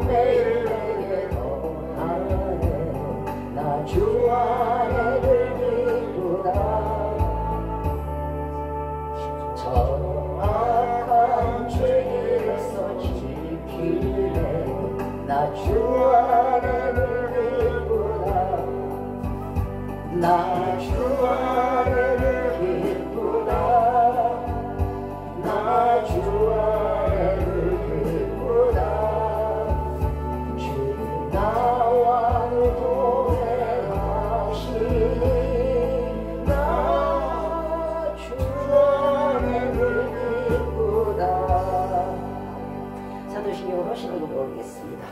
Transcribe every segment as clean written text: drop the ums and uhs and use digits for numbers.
매일 내게 더하네 나 주 안에 늘 기쁘다 정확한 죄에서 지키네 나 주 안에 늘 기쁘다 나 주 안에 늘 기쁘다 나 주 안에 늘 기쁘다 주 나와 동행하시니 나 주 안에 늘 기쁘다. 사도신경으로 신앙으로 오겠습니다.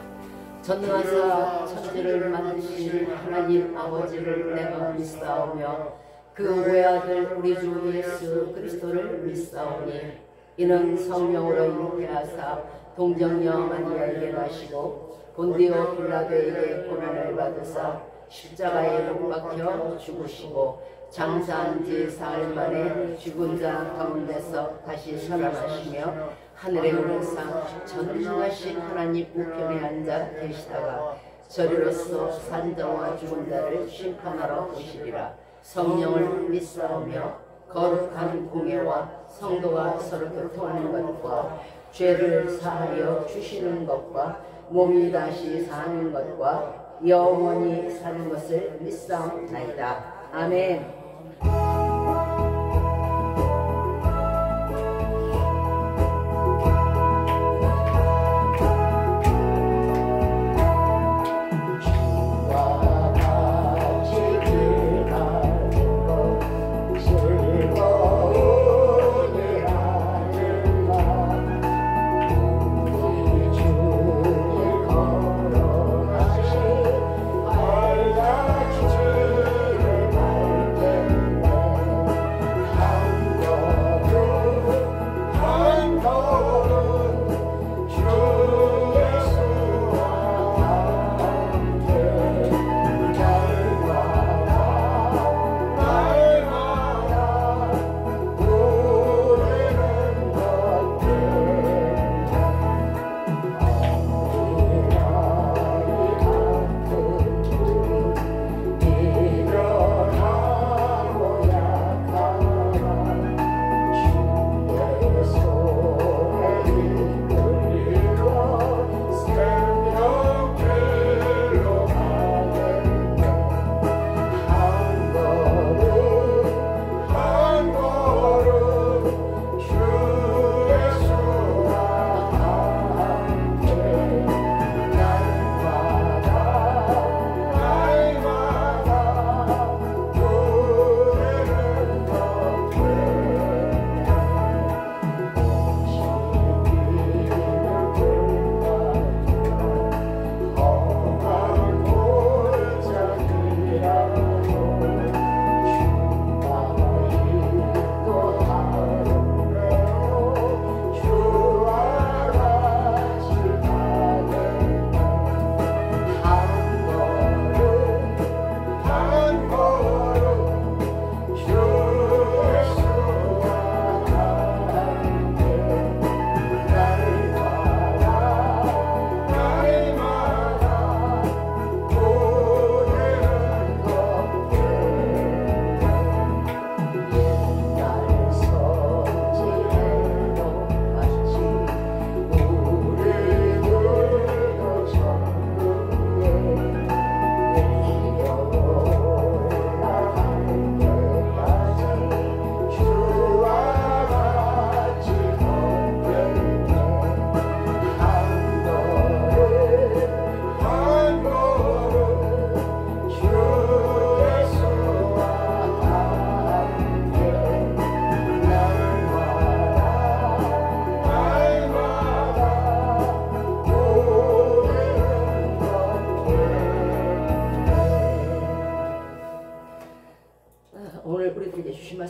전능하사 천지를 만드신 하나님 아버지를 내가 믿사오며 그 외아들 우리 주 예수 그리스도를 믿사오니 이는 성령으로 잉태하사 동정녀 마리아에게 나시고 본디오 빌라도에게 고난을 받으사 십자가에 못 박혀 죽으시고 장사한 지 사흘 만에 죽은 자 가운데서 다시 살아나시며 하늘에 오르사 전능하신 하나님 우편에 앉아 계시다가 저리로서 산자와 죽은 자를 심판하러 오시리라. 성령을 믿사오며 거룩한 공예와 성도가 서로 교통하는 것과 죄를 사하여 주시는 것과 몸이 다시 사는 것과 영원히 사는 것을 믿사옵나이다. 아멘.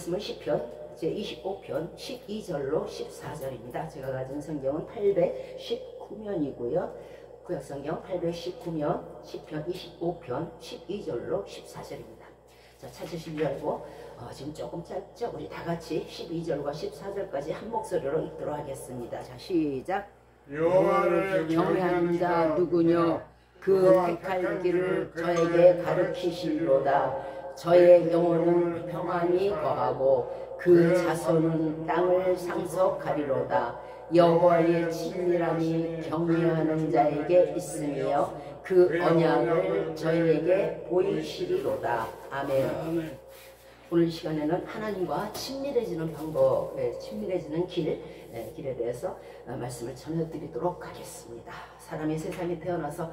말씀은 시편 제25편 12절로 14절입니다. 제가 가진 성경은 819면이고요. 구약성경 819면 시편 25편 12절로 14절입니다. 자, 찾으신 줄 알고 지금 조금 짧죠? 우리 다 같이 12절과 14절까지 한 목소리로 읽도록 하겠습니다. 자, 시작. 여호와를 경외하는 자 누구뇨? 그 택할 길을 저에게 가르치시리로다. 저의 영혼은 평안히 거하고 그 자손은 땅을 상속하리로다. 여호와의 친밀함이 경외하는 자에게 있으며 그 언약을 저희에게 보이시리로다. 아멘. 오늘 시간에는 하나님과 친밀해지는 방법, 친밀해지는 길에 대해서 말씀을 전해드리도록 하겠습니다. 사람이 세상에 태어나서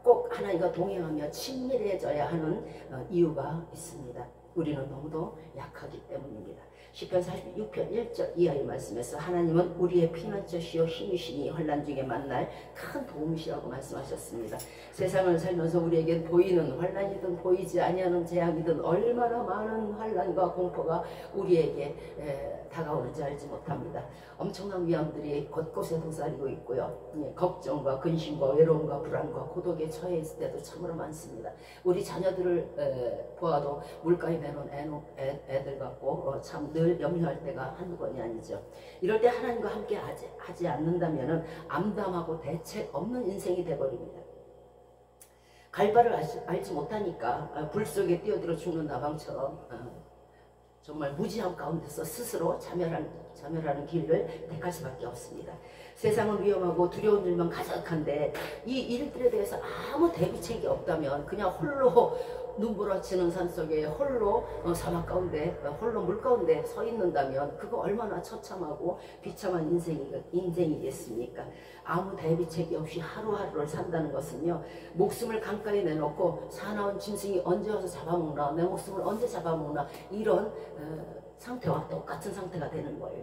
꼭 하나님과 동행하며 친밀해져야 하는 이유가 있습니다. 우리는 너무도 약하기 때문입니다. 시편 46편 1절 이하의 말씀에서 하나님은 우리의 피난처시요 힘이시니 환난 중에 만날 큰 도움이시라고 말씀하셨습니다. 세상을 살면서 우리에게 보이는 환난이든 보이지 아니하는 재앙이든 얼마나 많은 환난과 공포가 우리에게 다가오는지 알지 못합니다. 엄청난 위험들이 곳곳에 도사리고 있고요. 걱정과 근심과 외로움과 불안과 고독에 처해 있을 때도 참으로 많습니다. 우리 자녀들을 보아도 물가에 내놓은 애들 같고 참 늘 염려할 때가 한두 번이 아니죠. 이럴 때 하나님과 함께 하지 않는다면 암담하고 대책 없는 인생이 되어버립니다. 갈 바를 알지 못하니까 불 속에 뛰어들어 죽는 나방처럼 정말 무지함 가운데서 스스로 자멸하는 길을 택할 수밖에 없습니다. 세상은 위험하고 두려운 일만 가득한데 이 일들에 대해서 아무 대비책이 없다면 그냥 홀로 눈부라치는 산속에 홀로 사막 가운데 홀로 물 가운데 서 있는다면 그거 얼마나 처참하고 비참한 인생이겠습니까? 아무 대비책이 없이 하루하루를 산다는 것은요, 목숨을 강가에 내놓고 사나운 짐승이 언제 와서 잡아먹나, 내 목숨을 언제 잡아먹나, 이런 상태와 똑같은 상태가 되는 거예요.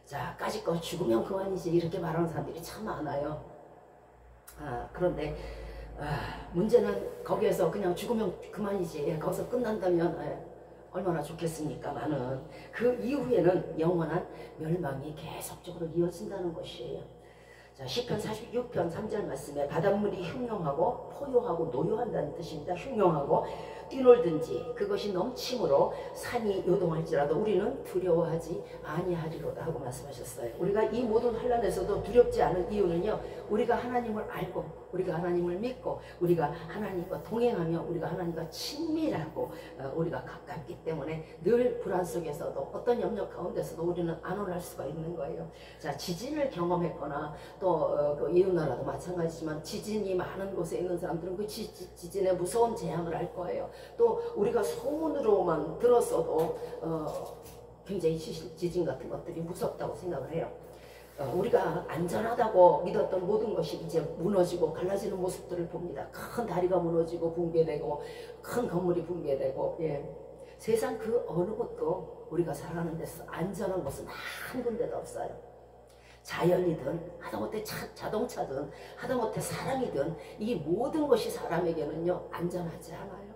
자, 까짓거 죽으면 그만이지 이렇게 말하는 사람들이 참 많아요. 그런데 문제는 거기에서 그냥 죽으면 그만이지, 거기서 끝난다면 얼마나 좋겠습니까? 많은 그 이후에는 영원한 멸망이 계속적으로 이어진다는 것이에요. 자, 시편 46편 3절 말씀에 바닷물이 흉용하고 포효하고 노효한다는 뜻입니다. 흉용하고 뛰놀든지 그것이 넘침으로 산이 요동할지라도 우리는 두려워하지 아니하리로다 하고 말씀하셨어요. 우리가 이 모든 환난에서도 두렵지 않은 이유는요, 우리가 하나님을 알고 우리가 하나님을 믿고 우리가 하나님과 동행하며 우리가 하나님과 친밀하고 우리가 가깝기 때문에 늘 불안 속에서도 어떤 염려 가운데서도 우리는 안온할 수가 있는 거예요. 자, 지진을 경험했거나 또 이웃나라도 마찬가지지만 지진이 많은 곳에 있는 사람들은 그 지진의 무서운 재앙을 알 거예요. 또 우리가 소문으로만 들었어도 굉장히 지진 같은 것들이 무섭다고 생각을 해요. 우리가 안전하다고 믿었던 모든 것이 이제 무너지고 갈라지는 모습들을 봅니다. 큰 다리가 무너지고 붕괴되고 큰 건물이 붕괴되고, 세상 그 어느 곳도 우리가 살아가는 데서 안전한 곳은 한 군데도 없어요. 자연이든 하다못해 자동차든 하다못해 사람이든 이 모든 것이 사람에게는요 안전하지 않아요.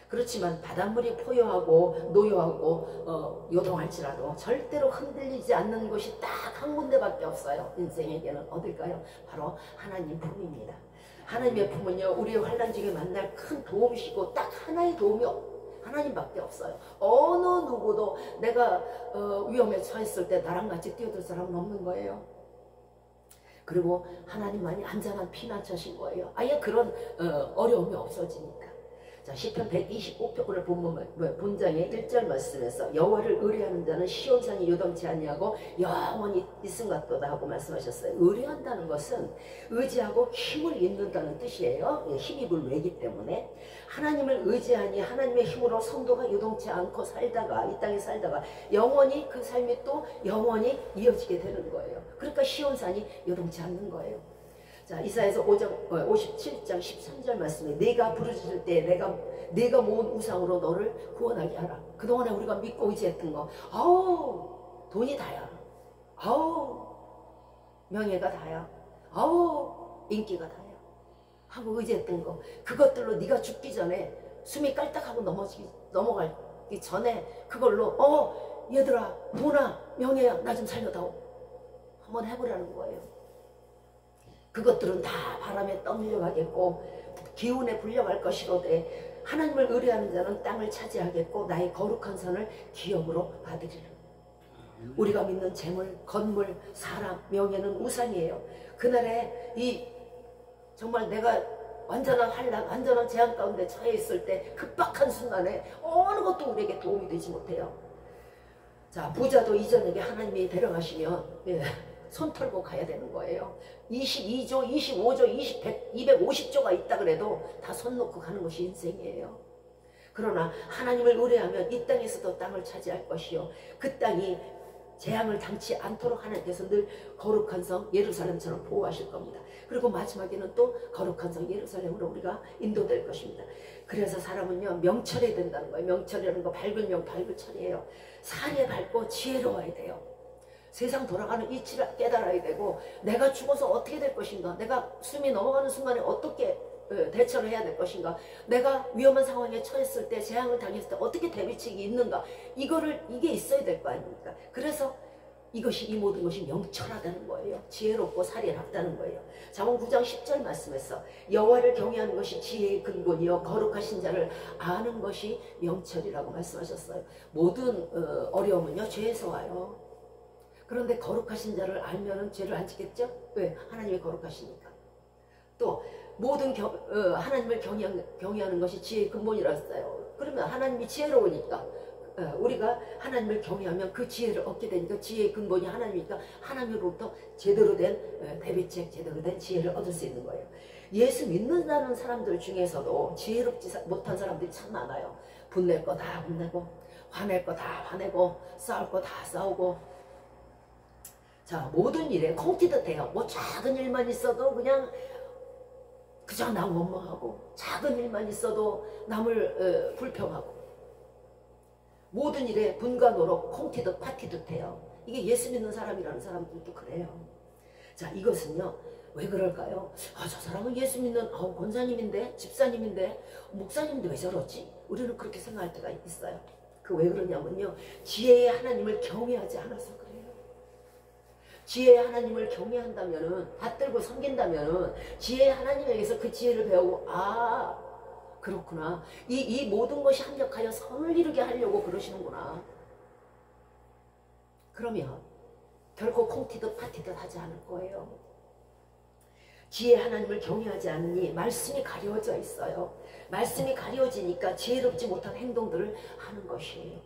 그렇지만 바닷물이 포효하고 노효하고 요동할지라도 절대로 흔들리지 않는 곳이 딱 한 군데밖에 없어요. 인생에게는 어딜까요? 바로 하나님 품입니다. 하나님의 품은요, 우리의 환난 중에 만날 큰 도움이시고 딱 하나의 도움이 하나님밖에 없어요. 어느 누구도 내가 위험에 처했을 때 나랑 같이 뛰어들 사람은 없는 거예요. 그리고 하나님만이 안전한 피난처신 거예요. 아예 그런 어려움이 없어지니까. 자, 시편 125편 오늘 본장의 1절 말씀에서 여호와를 의뢰하는 자는 시온산이 요동치 아니하고 영원히 있음 같도다 하고 말씀하셨어요. 의뢰한다는 것은 의지하고 힘을 입는다는 뜻이에요. 힘입을 외기 때문에 하나님을 의지하니 하나님의 힘으로 성도가 요동치 않고 살다가 이 땅에 살다가 영원히 그 삶이 또 영원히 이어지게 되는 거예요. 그러니까 시온산이 요동치 않는 거예요. 자, 이사야서 57장 13절 말씀에 네가 부르짖을 때 내가 모은 우상으로 너를 구원하게 하라. 그동안에 우리가 믿고 의지했던 거, 아우 돈이 다야, 아우 명예가 다야, 아우 인기가 다야 하고 의지했던 거, 그것들로 네가 죽기 전에 숨이 깔딱하고 넘어가기 전에 그걸로 얘들아 돈아 명예야 나 좀 살려다오 한번 해보라는 거예요. 그것들은 다 바람에 떠밀려가겠고 기운에 불려갈 것이로되 하나님을 의뢰하는 자는 땅을 차지하겠고 나의 거룩한 선을 기업으로 받으리라. 우리가 믿는 재물, 건물, 사람, 명예는 우상이에요. 그날에 이 정말 내가 완전한 환란, 완전한 재앙 가운데 처해 있을 때 급박한 순간에 어느 것도 우리에게 도움이 되지 못해요. 자, 부자도 이전에게 하나님이 데려가시면 손 털고 가야 되는 거예요. 22조, 25조, 250조가 있다 그래도 다 손 놓고 가는 것이 인생이에요. 그러나 하나님을 의뢰하면 이 땅에서도 땅을 차지할 것이요, 그 땅이 재앙을 당치 않도록 하나님께서 늘 거룩한 성 예루살렘처럼 보호하실 겁니다. 그리고 마지막에는 또 거룩한 성 예루살렘으로 우리가 인도될 것입니다. 그래서 사람은요, 명철해야 된다는 거예요. 명철이라는 거 밝은 명, 밝은 철이에요. 살에 밝고 지혜로워야 돼요. 세상 돌아가는 이치를 깨달아야 되고, 내가 죽어서 어떻게 될 것인가, 내가 숨이 넘어가는 순간에 어떻게 대처를 해야 될 것인가, 내가 위험한 상황에 처했을 때, 재앙을 당했을 때 어떻게 대비책이 있는가, 이게 있어야 될 거 아닙니까? 그래서 이 모든 것이 명철하다는 거예요. 지혜롭고 살이 낮다는 거예요. 잠언 9장 10절 말씀에서 여호와를 경외하는 것이 지혜의 근본이요 거룩하신 자를 아는 것이 명철이라고 말씀하셨어요. 모든 어려움은요, 죄에서 와요. 그런데 거룩하신 자를 알면은 죄를 안 짓겠죠? 왜? 하나님이 거룩하시니까. 또 모든 하나님을 경외하는 것이 지혜의 근본이라 했어요. 그러면 하나님이 지혜로우니까 우리가 하나님을 경외하면 그 지혜를 얻게 되니까, 지혜의 근본이 하나님이니까 하나님으로부터 제대로 된 대비책, 제대로 된 지혜를 얻을 수 있는 거예요. 예수 믿는다는 사람들 중에서도 지혜롭지 못한 사람들이 참 많아요. 분낼 거 다 분내고, 화낼 거 다 화내고, 싸울 거 다 싸우고. 자, 모든 일에 콩튀듯해요. 뭐 작은 일만 있어도 그냥 그저 남 원망하고, 작은 일만 있어도 남을 불평하고, 모든 일에 분과 노력, 콩튀듯 파티듯 해요. 이게 예수 믿는 사람이라는 사람들도 그래요. 자, 이것은요, 왜 그럴까요? 저 사람은 예수 믿는 권사님인데, 집사님인데, 목사님인데 왜 저러지? 우리는 그렇게 생각할 때가 있어요. 그 왜 그러냐면요, 지혜의 하나님을 경외하지 않아서 그래요. 지혜의 하나님을 경외한다면은, 받들고 섬긴다면은, 지혜의 하나님에게서 그 지혜를 배우고, 그렇구나, 이 모든 것이 합력하여 선을 이루게 하려고 그러시는구나. 그러면 결코 콩튀듯 파티듯 하지 않을 거예요. 지혜의 하나님을 경외하지 않으니 말씀이 가려져 있어요. 말씀이 가려지니까 지혜롭지 못한 행동들을 하는 것이에요.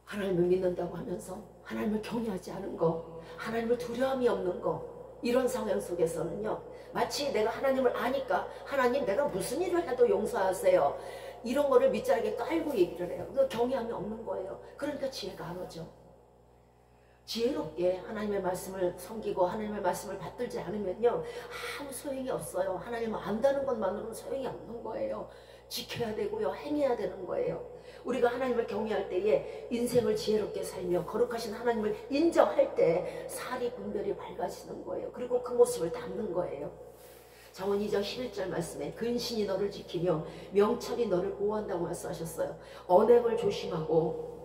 하나님을 믿는다고 하면서 하나님을 경외하지 않은 거, 하나님을 두려움이 없는 거, 이런 상황 속에서는요, 마치 내가 하나님을 아니까 하나님 내가 무슨 일을 해도 용서하세요, 이런 거를 밑자락에 깔고 얘기를 해요. 그 경외함이 없는 거예요. 그러니까 지혜가 안 오죠. 지혜롭게 하나님의 말씀을 섬기고 하나님의 말씀을 받들지 않으면요, 아무 소용이 없어요. 하나님을 안다는 것만으로는 소용이 없는 거예요. 지켜야 되고요, 행해야 되는 거예요. 우리가 하나님을 경외할 때에 인생을 지혜롭게 살며 거룩하신 하나님을 인정할 때 살이 분별이 밝아지는 거예요. 그리고 그 모습을 담는 거예요. 잠언 2장 11절 말씀에 근신이 너를 지키며 명철이 너를 보호한다고 말씀하셨어요. 언행을 조심하고,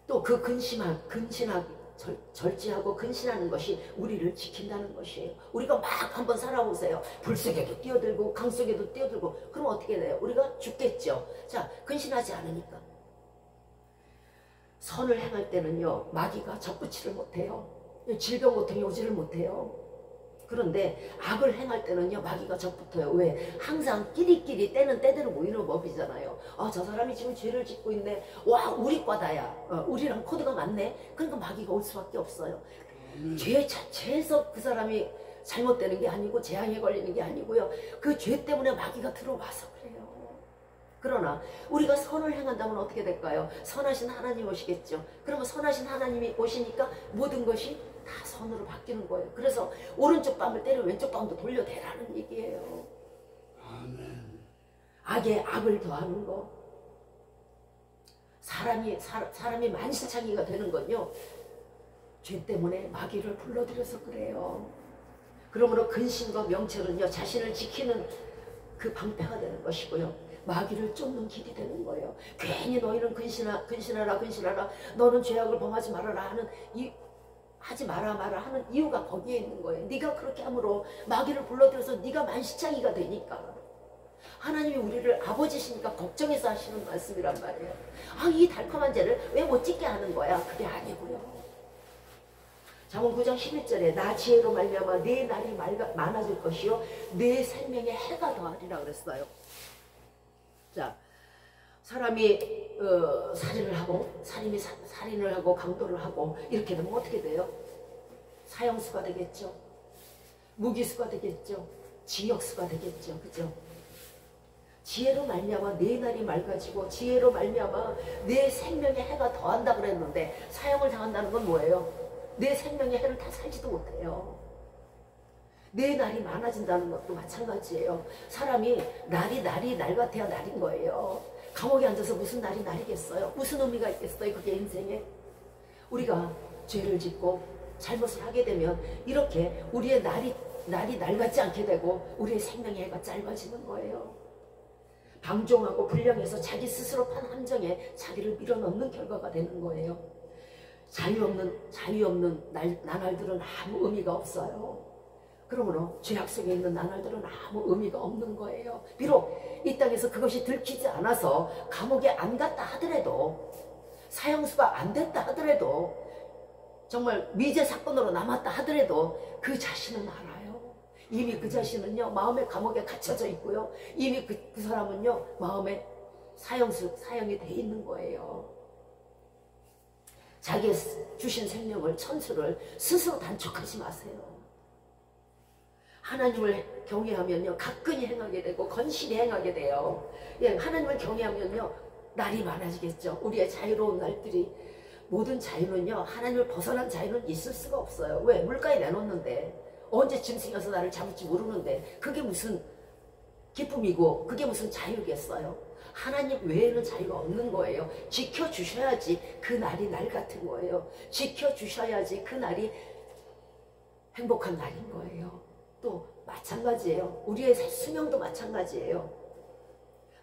또 그 절제하고 근신하는 것이 우리를 지킨다는 것이에요. 우리가 막 한번 살아보세요. 불 속에도 뛰어들고 강 속에도 뛰어들고, 그럼 어떻게 돼요? 우리가 죽겠죠. 자, 근신하지 않으니까. 선을 행할 때는요, 마귀가 접붙이를 못해요. 질병 고통이 오지를 못해요. 그런데 악을 행할 때는요, 마귀가 적붙어요. 왜? 항상 끼리끼리 때는 때대로 모이는 법이잖아요. 저 사람이 지금 죄를 짓고 있네. 와, 우리 과다야. 우리랑 코드가 맞네. 그러니까 마귀가 올 수밖에 없어요. 죄 자체에서 그 사람이 잘못되는 게 아니고 재앙에 걸리는 게 아니고요, 그 죄 때문에 마귀가 들어와서 그래요. 그러나 우리가 선을 행한다면 어떻게 될까요? 선하신 하나님 오시겠죠. 그러면 선하신 하나님이 오시니까 모든 것이 다 선으로 바뀌는 거예요. 그래서 오른쪽 뺨을 때려 왼쪽 뺨도 돌려대라는 얘기예요. 아멘. 악에 악을 더하는 거. 사람이 만신창이가 되는 건요, 죄 때문에 마귀를 불러들여서 그래요. 그러므로 근신과 명철은요, 자신을 지키는 그 방패가 되는 것이고요, 마귀를 쫓는 길이 되는 거예요. 괜히 너희는 근신하라, 너는 죄악을 범하지 말아라 하는 하지 마라 하는 이유가 거기에 있는 거예요. 네가 그렇게 함으로 마귀를 불러들여서 네가 만신창이가 되니까. 하나님이 우리를 아버지시니까 걱정해서 하시는 말씀이란 말이에요. 아, 이 달콤한 죄를 왜 못 짓게 하는 거야? 그게 아니고요. 잠언 9장 11절에 나 지혜로 말미암아 내 날이 많아질 것이요 내 생명에 해가 더하리라 그랬어요. 자, 사람이 살인을 하고 살인을 하고 강도를 하고 이렇게 되면 어떻게 돼요? 사형수가 되겠죠. 무기수가 되겠죠. 징역수가 되겠죠. 그죠? 지혜로 말미암아 내 날이 맑아지고 지혜로 말미암아 내 생명에 해가 더한다 그랬는데 사형을 당한다는 건 뭐예요? 내 생명의 해를 다 살지도 못해요. 내 날이 많아진다는 것도 마찬가지예요. 사람이 날이 날 같아야 날인 거예요. 감옥에 앉아서 무슨 날이겠어요? 무슨 의미가 있겠어요? 그게 인생에. 우리가 죄를 짓고 잘못을 하게 되면 이렇게 우리의 날이 날 같지 않게 되고 우리의 생명의 해가 짧아지는 거예요. 방종하고 불량해서 자기 스스로 판 함정에 자기를 밀어넣는 결과가 되는 거예요. 자유 없는 나날들은 아무 의미가 없어요. 그러므로 죄악 속에 있는 나날들은 아무 의미가 없는 거예요. 비록 이 땅에서 그것이 들키지 않아서 감옥에 안 갔다 하더라도, 사형수가 안 됐다 하더라도, 정말 미제 사건으로 남았다 하더라도 그 자신은 알아요. 이미 그 자신은요 마음의 감옥에 갇혀져 있고요, 이미 그 사람은요 마음에 사형이 돼 있는 거예요. 자기 주신 생명을, 천수를 스스로 단축하지 마세요. 하나님을 경외하면요 가끈히 행하게 되고 건실히 행하게 돼요. 예, 하나님을 경외하면요 날이 많아지겠죠. 우리의 자유로운 날들이. 모든 자유는요 하나님을 벗어난 자유는 있을 수가 없어요. 왜? 물가에 내놓는데 언제 짐승이어서 나를 잡을지 모르는데 그게 무슨 기쁨이고 그게 무슨 자유겠어요? 하나님 외에는 자유가 없는 거예요. 지켜주셔야지 그 날이 날 같은 거예요. 지켜주셔야지 그 날이 행복한 날인 거예요. 또 마찬가지예요. 우리의 수명도 마찬가지예요.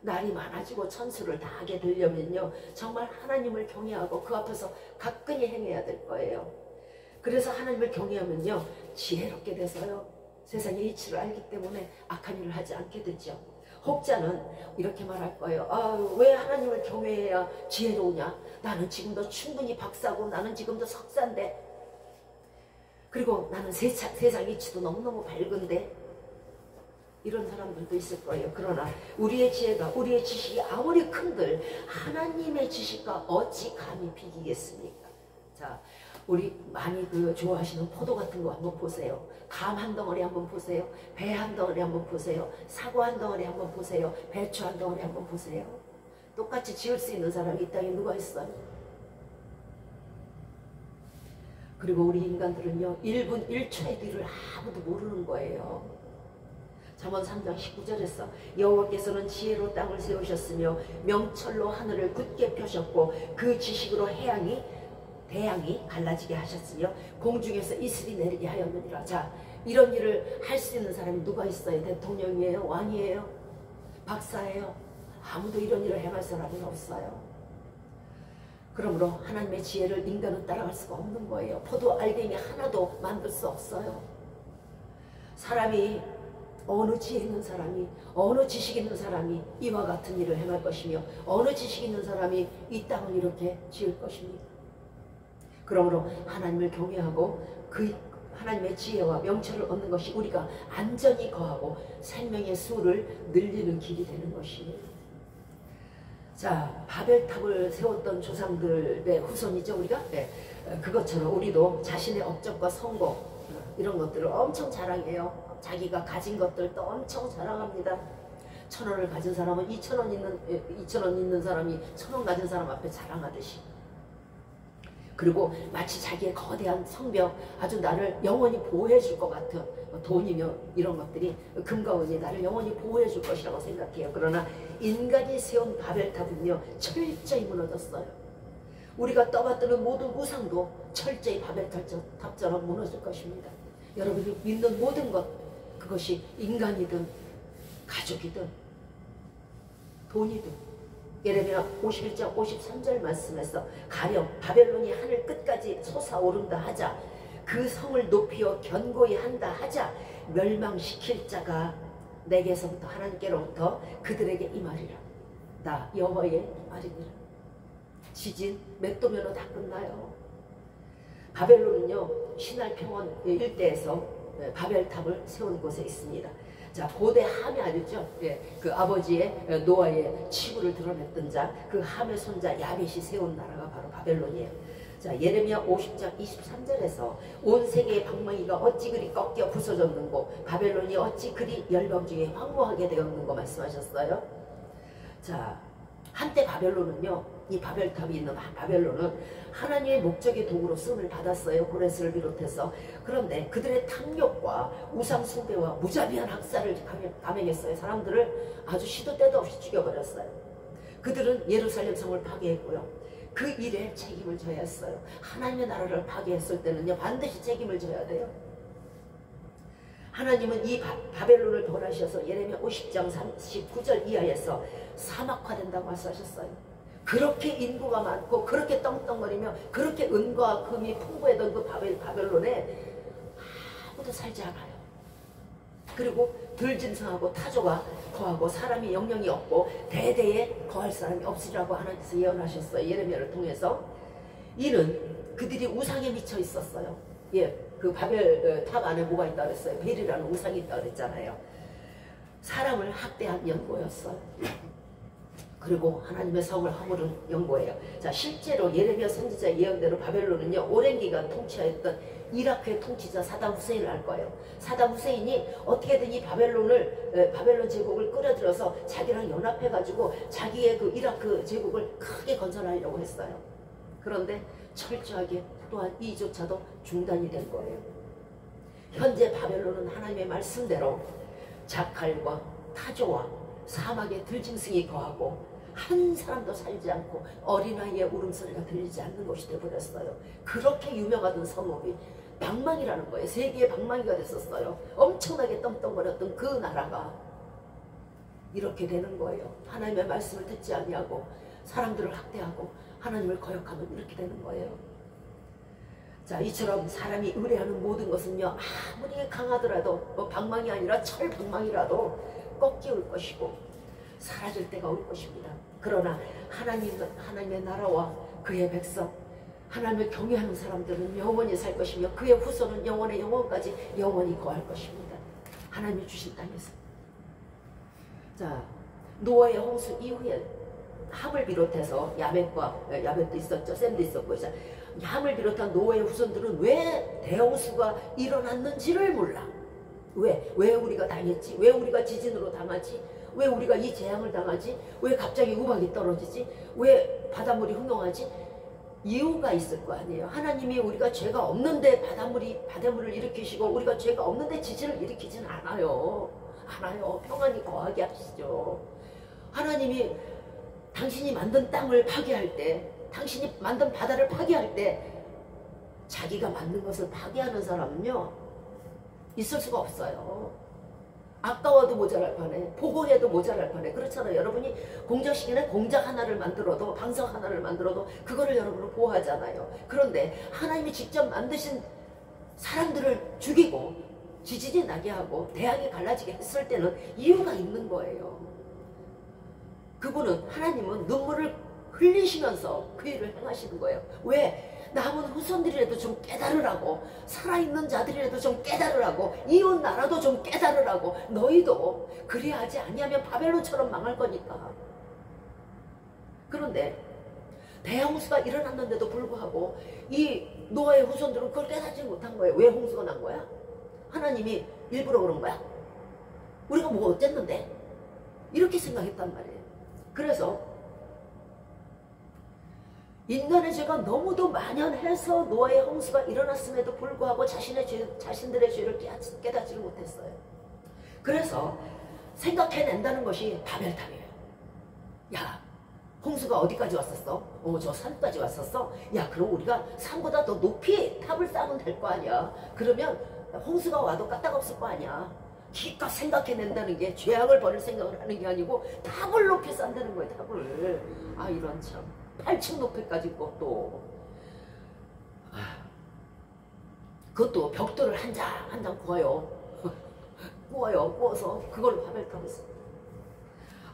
날이 많아지고 천수를 다하게 되려면요 정말 하나님을 경외하고 그 앞에서 가끈히 행해야 될 거예요. 그래서 하나님을 경외하면요 지혜롭게 돼서요 세상의 이치를 알기 때문에 악한 일을 하지 않게 되죠. 혹자는 이렇게 말할 거예요. 아, 왜 하나님을 경외해야 지혜로우냐? 나는 지금도 충분히 박사고 나는 지금도 석사인데, 그리고 나는 세상 이치도 너무너무 밝은데, 이런 사람들도 있을 거예요. 그러나 우리의 지혜가, 우리의 지식이 아무리 큰들 하나님의 지식과 어찌 감히 비기겠습니까? 자, 우리 많이 좋아하시는 포도 같은 거 한번 보세요. 감 한 덩어리 한번 보세요. 배 한 덩어리 한번 보세요. 사과 한 덩어리 한번 보세요. 배추 한 덩어리 한번 보세요. 똑같이 지을 수 있는 사람이 이 땅에 누가 있어요? 그리고 우리 인간들은요 1분 1초의 뒤를 아무도 모르는 거예요. 잠언 3장 19절에서 여호와께서는 지혜로 땅을 세우셨으며 명철로 하늘을 굳게 펴셨고 그 지식으로 대양이 갈라지게 하셨으며 공중에서 이슬이 내리게 하였느니라. 자, 이런 일을 할 수 있는 사람이 누가 있어요? 대통령이에요? 왕이에요? 박사예요? 아무도 이런 일을 행할 사람은 없어요. 그러므로 하나님의 지혜를 인간은 따라갈 수가 없는 거예요. 포도 알갱이 하나도 만들 수 없어요. 사람이, 어느 지혜 있는 사람이, 어느 지식 있는 사람이 이와 같은 일을 행할 것이며 어느 지식 있는 사람이 이 땅을 이렇게 지을 것입니까? 그러므로 하나님을 경외하고 그 하나님의 지혜와 명철을 얻는 것이 우리가 안전히 거하고 생명의 수를 늘리는 길이 되는 것이에요. 자, 바벨탑을 세웠던 조상들의 후손이죠, 우리가? 네. 그것처럼 우리도 자신의 업적과 성공 이런 것들을 엄청 자랑해요. 자기가 가진 것들도 엄청 자랑합니다. 1,000원을 가진 사람은 2,000원 있는 사람이 1,000원 가진 사람 앞에 자랑하듯이, 그리고 마치 자기의 거대한 성벽, 아주 나를 영원히 보호해 줄 것 같은 돈이며 이런 것들이, 금과 은이 나를 영원히 보호해 줄 것이라고 생각해요. 그러나 인간이 세운 바벨탑은요 철저히 무너졌어요. 우리가 떠받드는 모든 우상도 철저히 바벨탑처럼 무너질 것입니다. 여러분이 믿는 모든 것, 그것이 인간이든 가족이든 돈이든, 예레미야 51장 53절 말씀에서 가령 바벨론이 하늘 끝까지 솟아오른다 하자, 그 성을 높이어 견고히 한다 하자, 멸망시킬 자가 내게서부터 하나님께로부터 그들에게 임하리라. 나 여호와의 말이니라. 지진 몇 도면은 다 끝나요. 바벨론은요 신할 평원 일대에서 바벨탑을 세운 곳에 있습니다. 자, 고대 함이 아니죠. 예, 그 아버지의 노아의 치부를 드러냈던 자, 그 함의 손자 야벳이 세운 나라가 바로 바벨론이에요. 자, 예레미야 50장 23절에서 온 세계의 방망이가 어찌 그리 꺾여 부서졌는고 바벨론이 어찌 그리 열방 중에 황무하게 되었는고 말씀하셨어요. 자, 한때 바벨론은요, 이 바벨탑이 있는 바벨론은 하나님의 목적의 도구로 쓰임을 받았어요. 고레스를 비롯해서. 그런데 그들의 탐욕과 우상 숭배와 무자비한 학살을 감행했어요. 사람들을 아주 시도 때도 없이 죽여버렸어요. 그들은 예루살렘 성을 파괴했고요. 그 일에 책임을 져야 했어요. 하나님의 나라를 파괴했을 때는요 반드시 책임을 져야 돼요. 하나님은 이 바벨론을 벌하셔서 예레미야 50장 39절 이하에서 사막화된다고 말씀하셨어요. 그렇게 인구가 많고 그렇게 떵떵거리며 그렇게 은과 금이 풍부했던 그 바벨론에 아무도 살지 않아요. 그리고 들짐승하고 타조가 거하고 사람이 영영이 없고 대대에 거할 사람이 없으리라고 하나님께서 예언하셨어요. 예레미야를 통해서. 이는 그들이 우상에 미쳐 있었어요. 예, 그 바벨 탑 안에 뭐가 있다 그랬어요? 벨이라는 우상이 있다 그랬잖아요. 사람을 학대한 연고였어요. 그리고 하나님의 성을 허물은 연고예요. 자, 실제로 예레미야 선지자 예언대로 바벨론은요 오랜 기간 통치하였던 이라크의 통치자 사담 후세인을 알 거예요. 사담 후세인이 어떻게든 이 바벨론 제국을 끌어들여서 자기랑 연합해가지고 자기의 그 이라크 제국을 크게 건설하려고 했어요. 그런데 철저하게 또한 이조차도 중단이 된 거예요. 현재 바벨론은 하나님의 말씀대로 자칼과 타조와 사막의 들짐승이 거하고 한 사람도 살지 않고 어린아이의 울음소리가 들리지 않는 곳이 되어버렸어요. 그렇게 유명하던 성읍이 방망이라는 거예요. 세계의 방망이가 됐었어요. 엄청나게 떵떵거렸던 그 나라가 이렇게 되는 거예요. 하나님의 말씀을 듣지 아니하고 사람들을 학대하고 하나님을 거역하면 이렇게 되는 거예요. 자, 이처럼 사람이 의뢰하는 모든 것은요 아무리 강하더라도 방망이 아니라 철 방망이라도 꺾여올 것이고 사라질 때가 올 것입니다. 그러나 하나님의 나라와 그의 백성, 하나님을 경외하는 사람들은 영원히 살 것이며 그의 후손은 영원의 영원까지 영원히 거할 것입니다. 하나님이 주신 땅에서. 자, 노아의 홍수 이후에 함을 비롯해서 야벳도 있었죠. 셈도 있었고. 자, 함을 비롯한 노아의 후손들은 왜 대홍수가 일어났는지를 몰라. 왜 우리가 당했지? 왜 우리가 지진으로 당하지? 왜 우리가 이 재앙을 당하지? 왜 갑자기 우박이 떨어지지? 왜 바닷물이 흥동하지? 이유가 있을 거 아니에요. 하나님이 우리가 죄가 없는데 바닷물을 일으키시고 우리가 죄가 없는데 지진을 일으키진 않아요. 평안히 거하게 하시죠. 하나님이 당신이 만든 땅을 파괴할 때, 당신이 만든 바다를 파괴할 때 자기가 만든 것을 파괴하는 사람은요 있을 수가 없어요. 아까워도 모자랄 판에, 보고해도 모자랄 판에. 그렇잖아요. 여러분이 공작시간에 공작 하나를 만들어도, 방석 하나를 만들어도 그거를 여러분은 보호하잖아요. 그런데 하나님이 직접 만드신 사람들을 죽이고 지진이 나게 하고 대학이 갈라지게 했을 때는 이유가 있는 거예요. 그분은, 하나님은 눈물을 흘리시면서 그 일을 행하시는 거예요. 왜? 남은 후손들이라도 좀 깨달으라고, 살아있는 자들이라도 좀 깨달으라고, 이웃 나라도 좀 깨달으라고. 너희도 그리하지 아니하면 바벨론처럼 망할 거니까. 그런데 대홍수가 일어났는데도 불구하고 이 노아의 후손들은 그걸 깨닫지 못한 거예요. 왜 홍수가 난 거야? 하나님이 일부러 그런 거야? 우리가 뭐 어쨌는데? 이렇게 생각했단 말이에요. 그래서 인간의 죄가 너무도 만연해서 노아의 홍수가 일어났음에도 불구하고 자신들의 죄를 깨닫지를 못했어요. 그래서 생각해낸다는 것이 바벨탑이에요. 야, 홍수가 어디까지 왔었어? 저 산까지 왔었어? 야, 그럼 우리가 산보다 더 높이 탑을 쌓으면 될 거 아니야. 그러면 홍수가 와도 까딱없을 거 아니야. 기껏 생각해낸다는 게 죄악을 버릴 생각을 하는 게 아니고 탑을 높이 쌓는다는 거예요. 탑을. 아, 이런 참. 8층 높이까지 그것도. 그것도 벽돌을 한 장 한 장 구워요. 구워요. 구워서 그걸로 바벨탑을 씁니다.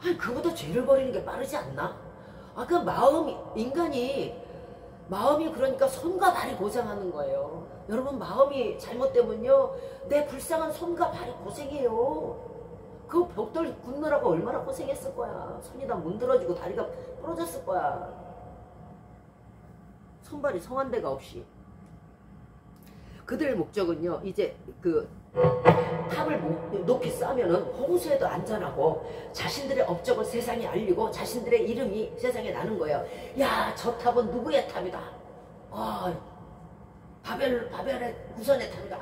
아니 그보다 죄를 버리는 게 빠르지 않나? 아 그 마음이 인간이 마음이 그러니까 손과 발이 고생하는 거예요. 여러분 마음이 잘못되면요 내 불쌍한 손과 발이 고생해요. 그 벽돌 굽느라고 얼마나 고생했을 거야. 손이 다 문드러지고 다리가 부러졌을 거야. 손발이 성한 데가 없이. 그들의 목적은요 이제 그 탑을 높이 쌓으면은 홍수에도 안전하고 자신들의 업적을 세상에 알리고 자신들의 이름이 세상에 나는 거예요. 야, 저 탑은 누구의 탑이다. 아, 바벨의 구선의 탑이다.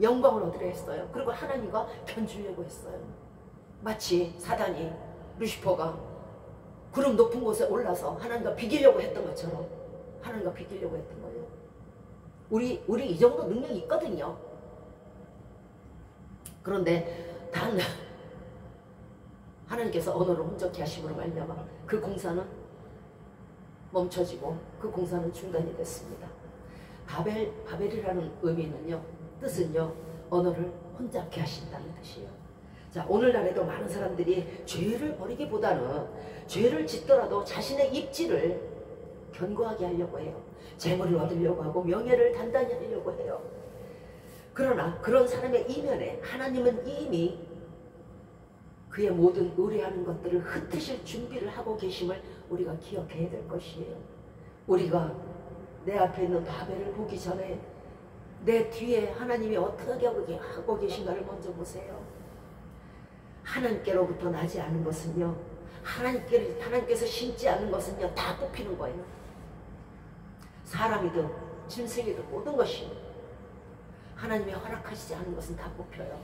영광을 얻으려 했어요. 그리고 하나님과 견주려고 했어요. 마치 사단이 루시퍼가 구름 높은 곳에 올라서 하나님과 비기려고 했던 것처럼 하나님과 비기려고 했던 거예요. 우리 이 정도 능력이 있거든요. 그런데 단 하나님께서 언어를 혼적케 하심으로 말미암아 그 공사는 멈춰지고 그 공사는 중단이 됐습니다. 바벨이라는 의미는요, 뜻은요, 언어를 혼잡케 하신다는 뜻이에요. 자, 오늘날에도 많은 사람들이 죄를 버리기보다는 죄를 짓더라도 자신의 입지를 견고하게 하려고 해요. 재물을 얻으려고 하고 명예를 단단히 하려고 해요. 그러나 그런 사람의 이면에 하나님은 이미 그의 모든 의뢰하는 것들을 흩으실 준비를 하고 계심을 우리가 기억해야 될 것이에요. 우리가 내 앞에 있는 바벨을 보기 전에 내 뒤에 하나님이 어떻게 하고 계신가를 먼저 보세요. 하나님께로부터 나지 않은 것은요, 하나님께서 심지 않은 것은요 다 뽑히는 거예요. 사람이든 짐승이든 모든 것이 하나님이 허락하시지 않은 것은 다 뽑혀요.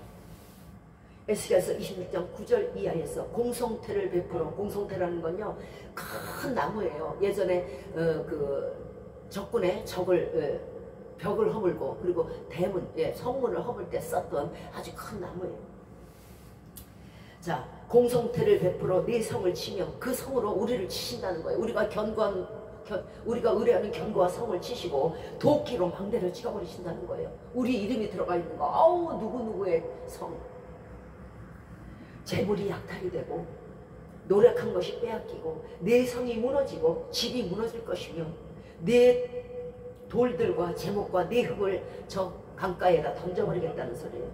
에스겔서 26장 9절 이하에서 공성태를 베풀어, 공성태라는 건요 큰 나무예요. 예전에 그 적군의 적을 벽을 허물고 그리고 대문, 성문을 허물 때 썼던 아주 큰 나무예요. 자, 공성태를 베풀어 네 성을 치며 그 성으로 우리를 치신다는 거예요. 우리가 의뢰하는 견고한 성을 치시고 도끼로 망대를 찍어버리신다는 거예요. 우리 이름이 들어가 있는 거, 아우 누구누구의 성. 재물이 약탈이 되고 노력한 것이 빼앗기고 내 성이 무너지고 집이 무너질 것이며 내 돌들과 제목과 내 흙을 저 강가에다 던져버리겠다는 소리예요.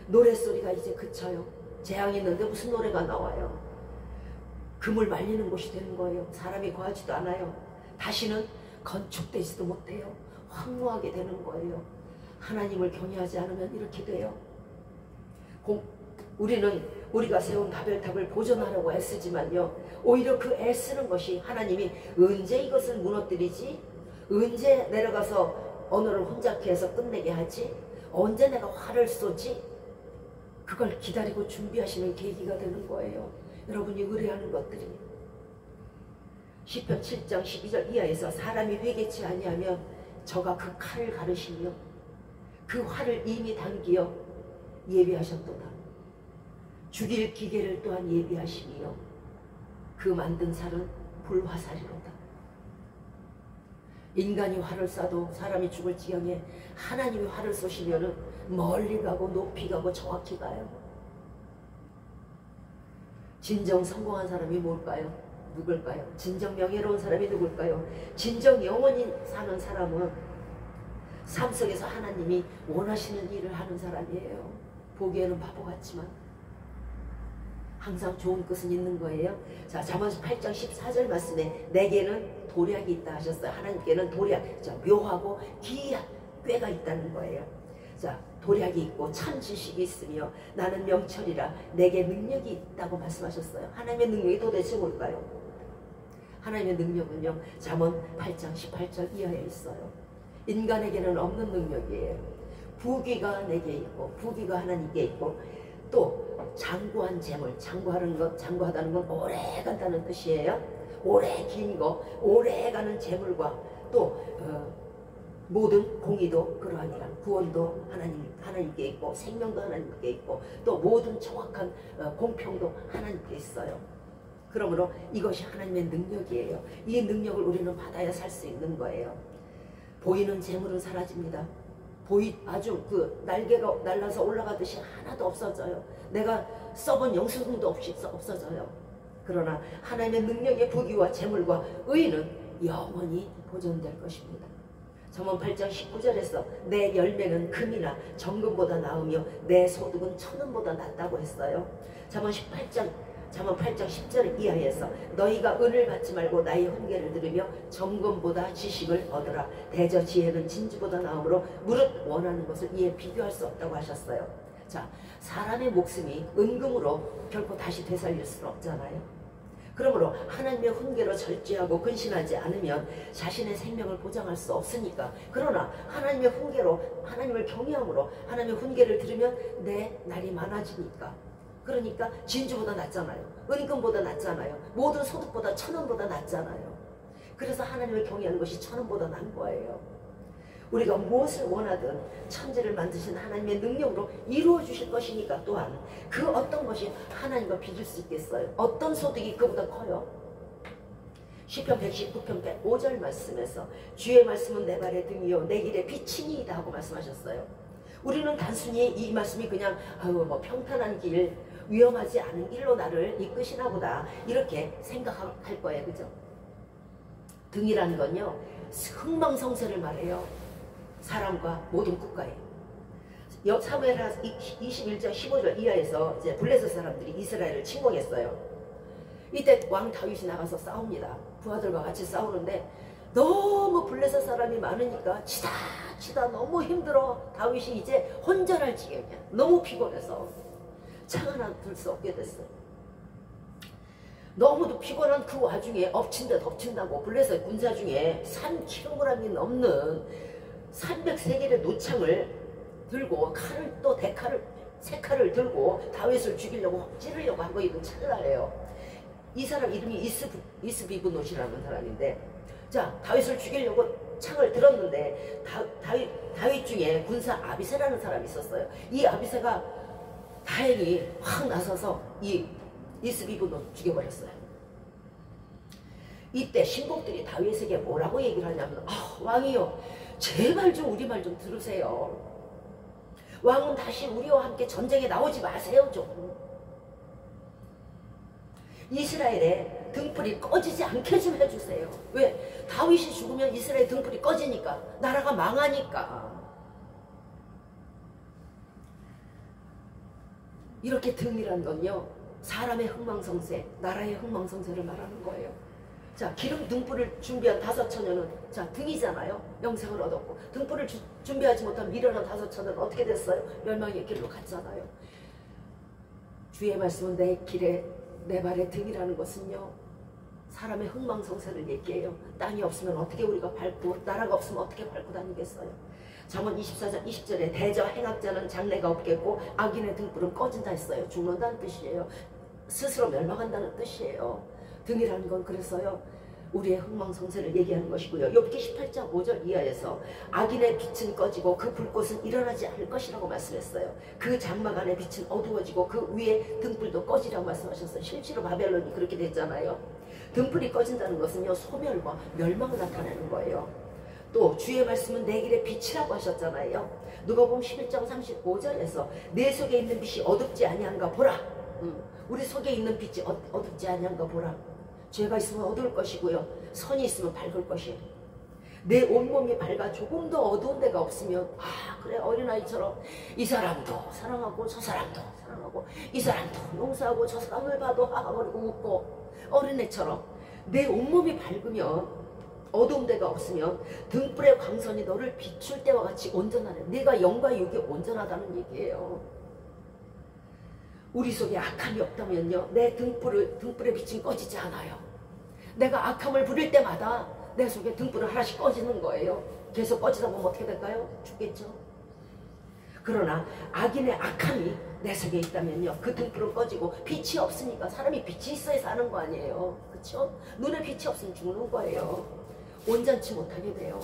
노랫소리가 이제 그쳐요. 재앙이 있는데 무슨 노래가 나와요. 금을 말리는 곳이 되는 거예요. 사람이 거하지도 않아요. 다시는 건축되지도 못해요. 황무하게 되는 거예요. 하나님을 경외하지 않으면 이렇게 돼요. 우리가 세운 바벨탑을 보존하려고 애쓰지만요, 오히려 그 애쓰는 것이 하나님이 언제 이것을 무너뜨리지? 언제 내려가서 언어를 혼잡케 해서 끝내게 하지? 언제 내가 화를 쏘지? 그걸 기다리고 준비하시는 계기가 되는 거예요. 여러분이 의뢰하는 것들이. 시편 7장 12절 이하에서 사람이 회개치 아니하면 저가 그 칼을 가르시며 그 활을 이미 당기어 예비하셨도다. 죽일 기계를 또한 예비하시며 그 만든 살은 불화살이로다. 인간이 활을 쏴도 사람이 죽을 지경에 하나님이 활을 쏘시면은 멀리 가고 높이 가고 정확히 가요. 진정 성공한 사람이 뭘까요? 누굴까요? 진정 명예로운 사람이 누굴까요? 진정 영원히 사는 사람은 삶 속에서 하나님이 원하시는 일을 하는 사람이에요. 보기에는 바보 같지만 항상 좋은 것은 있는 거예요. 자, 잠언 8장 14절 말씀에 내게는 도략이 있다 하셨어요. 하나님께는 도략, 자, 묘하고 기이한 꾀가 있다는 거예요. 자, 도략이 있고 참 지식이 있으며 나는 명철이라 내게 능력이 있다고 말씀하셨어요. 하나님의 능력이 도대체 뭘까요? 하나님의 능력은요, 잠언 8장 18절 이하에 있어요. 인간에게는 없는 능력이에요. 부귀가 내게 있고 부귀가 하나님께 있고 또 장구한 재물, 장구하다는 건 오래 간다는 뜻이에요. 오래 긴 거, 오래 가는 재물과 또 모든 공의도 그러하니라. 구원도 하나님께 있고 생명도 하나님께 있고 또 모든 정확한 공평도 하나님께 있어요. 그러므로 이것이 하나님의 능력이에요. 이 능력을 우리는 받아야 살 수 있는 거예요. 보이는 재물은 사라집니다. 아주 그 날개가 날라서 올라가듯이 하나도 없어져요. 내가 써본 영수증도 없이 없어져요. 그러나 하나님의 능력의 부귀와 재물과 의는 영원히 보존될 것입니다. 잠언 8장 19절에서 내 열매는 금이나 정금보다 나으며 내 소득은 천원보다 낫다고 했어요. 잠언 8장 10절 이하에서 너희가 은을 받지 말고 나의 훈계를 들으며 정금보다 지식을 얻으라. 대저 지혜는 진주보다 나으므로 무릇 원하는 것을 이에 비교할 수 없다고 하셨어요. 자, 사람의 목숨이 은금으로 결코 다시 되살릴 수는 없잖아요. 그러므로 하나님의 훈계로 절제하고 근신하지 않으면 자신의 생명을 보장할 수 없으니까, 그러나 하나님의 훈계로, 하나님을 경외함으로 하나님의 훈계를 들으면 내 날이 많아지니까, 그러니까 진주보다 낫잖아요. 은금보다 낫잖아요. 모든 소득보다 천원보다 낫잖아요. 그래서 하나님을 경외하는 것이 천원보다 난 거예요. 우리가 무엇을 원하든 천지를 만드신 하나님의 능력으로 이루어 주실 것이니까, 또한 그 어떤 것이 하나님과 비길 수 있겠어요? 어떤 소득이 그보다 커요? 시편 119편 5절 말씀에서 주의 말씀은 내 발의 등이요 내 길의 빛이니이다 하고 말씀하셨어요. 우리는 단순히 이 말씀이 그냥 뭐 평탄한 길, 위험하지 않은 길로 나를 이끄시나 보다 이렇게 생각할 거예요. 그죠? 등이라는 건요, 흥망성쇠를 말해요. 사람과 모든 국가에. 사무엘하 21장 15절 이하에서 이제 블레셋 사람들이 이스라엘을 침공했어요. 이때 왕 다윗이 나가서 싸웁니다. 부하들과 같이 싸우는데 너무 블레셋 사람이 많으니까 치다 너무 힘들어. 다윗이 이제 혼전할 지경이야. 너무 피곤해서 창 하나 들 수 없게 됐어요. 너무도 피곤한 그 와중에 엎친 데 덮친다고 블레셋 군사 중에 3kg이 넘는 303개의 노창을 들고 칼을 또 세 칼을 들고 다윗을 죽이려고 찌르려고 한 거, 이건 찰나예요. 이 사람 이름이 이스비브노시라는 사람인데, 자, 다윗을 죽이려고 창을 들었는데 다윗 중에 군사 아비새라는 사람이 있었어요. 이 아비새가 다행히 확 나서서 이 이스비브노 죽여버렸어요. 이때 신복들이 다윗에게 뭐라고 얘기를 하냐면, 왕이요, 제발 좀 우리 말 좀 들으세요. 왕은 다시 우리와 함께 전쟁에 나오지 마세요. 좀 이스라엘의 등불이 꺼지지 않게 좀 해주세요. 왜? 다윗이 죽으면 이스라엘 등불이 꺼지니까, 나라가 망하니까. 이렇게 등이란 건요, 사람의 흥망성쇠, 나라의 흥망성쇠를 말하는 거예요. 자, 기름 등불을 준비한 5처녀는 자, 등이잖아요. 영생을 얻었고, 등불을 준비하지 못한 미련한 5처녀는 어떻게 됐어요? 멸망의 길로 갔잖아요. 주의 말씀은 내 발의 등이라는 것은요, 사람의 흥망성쇠를 얘기해요. 땅이 없으면 어떻게 우리가 밟고, 나라가 없으면 어떻게 밟고 다니겠어요? 잠언 24장 20절에 대저 행악자는 장래가 없겠고 악인의 등불은 꺼진다 했어요. 죽는다는 뜻이에요. 스스로 멸망한다는 뜻이에요. 등이라는 건 그래서요, 우리의 흥망성쇠를 얘기하는 것이고요. 욥기 18장 5절 이하에서 악인의 빛은 꺼지고 그 불꽃은 일어나지 않을 것이라고 말씀했어요. 그 장막 안의 빛은 어두워지고 그 위에 등불도 꺼지라고 말씀하셨어요. 실제로 바벨론이 그렇게 됐잖아요. 등불이 꺼진다는 것은요, 소멸과 멸망을 나타내는 거예요. 또 주의 말씀은 내 길의 빛이라고 하셨잖아요. 누가복음 11장 35절에서 내 속에 있는 빛이 어둡지 아니한가 보라. 우리 속에 있는 빛이 어둡지 아니한가 보라. 죄가 있으면 어두울 것이고요, 선이 있으면 밝을 것이에요. 내 온몸이 밝아 조금 더 어두운 데가 없으면, 그래, 어린아이처럼 이 사람도 사랑하고 저 사람도 사랑하고 이 사람도 용서하고 저 사람을 봐도 하하거리고 웃고, 어린애처럼 내 온몸이 밝으면, 어두운 데가 없으면 등불의 광선이 너를 비출 때와 같이 온전하네. 네가 영과 육이 온전하다는 얘기예요. 우리 속에 악함이 없다면요, 내 등불의 빛은 꺼지지 않아요. 내가 악함을 부릴 때마다 내 속에 등불은 하나씩 꺼지는 거예요. 계속 꺼지다 보면 어떻게 될까요? 죽겠죠. 그러나 악인의 악함이 내 속에 있다면요, 그 등불은 꺼지고, 빛이 없으니까, 사람이 빛이 있어야 사는 거 아니에요. 그렇죠? 눈에 빛이 없으면 죽는 거예요. 온전치 못하게 돼요.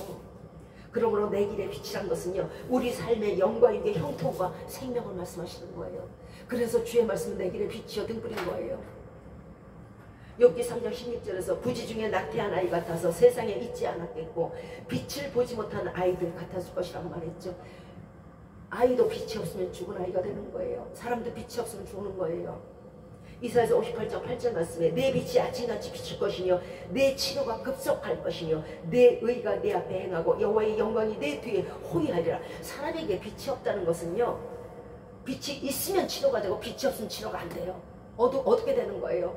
그러므로 내 길의 빛이란 것은요, 우리 삶의 영과 육의 형통과 생명을 말씀하시는 거예요. 그래서 주의 말씀은 내 길의 빛이요 등불인 거예요. 욥기 3장 16절에서 부지 중에 낙태한 아이 같아서 세상에 있지 않았겠고 빛을 보지 못한 아이들 같았을 것이라고 말했죠. 아이도 빛이 없으면 죽은 아이가 되는 거예요. 사람도 빛이 없으면 죽는 거예요. 이사야서 58장 8절 말씀에 내 빛이 아침같이 비칠 것이며 내 치료가 급속할 것이며 내 의가 내 앞에 행하고 여호와의 영광이 내 뒤에 호위하리라. 사람에게 빛이 없다는 것은요, 빛이 있으면 치료가 되고 빛이 없으면 치료가 안 돼요. 어떻게 되는 거예요?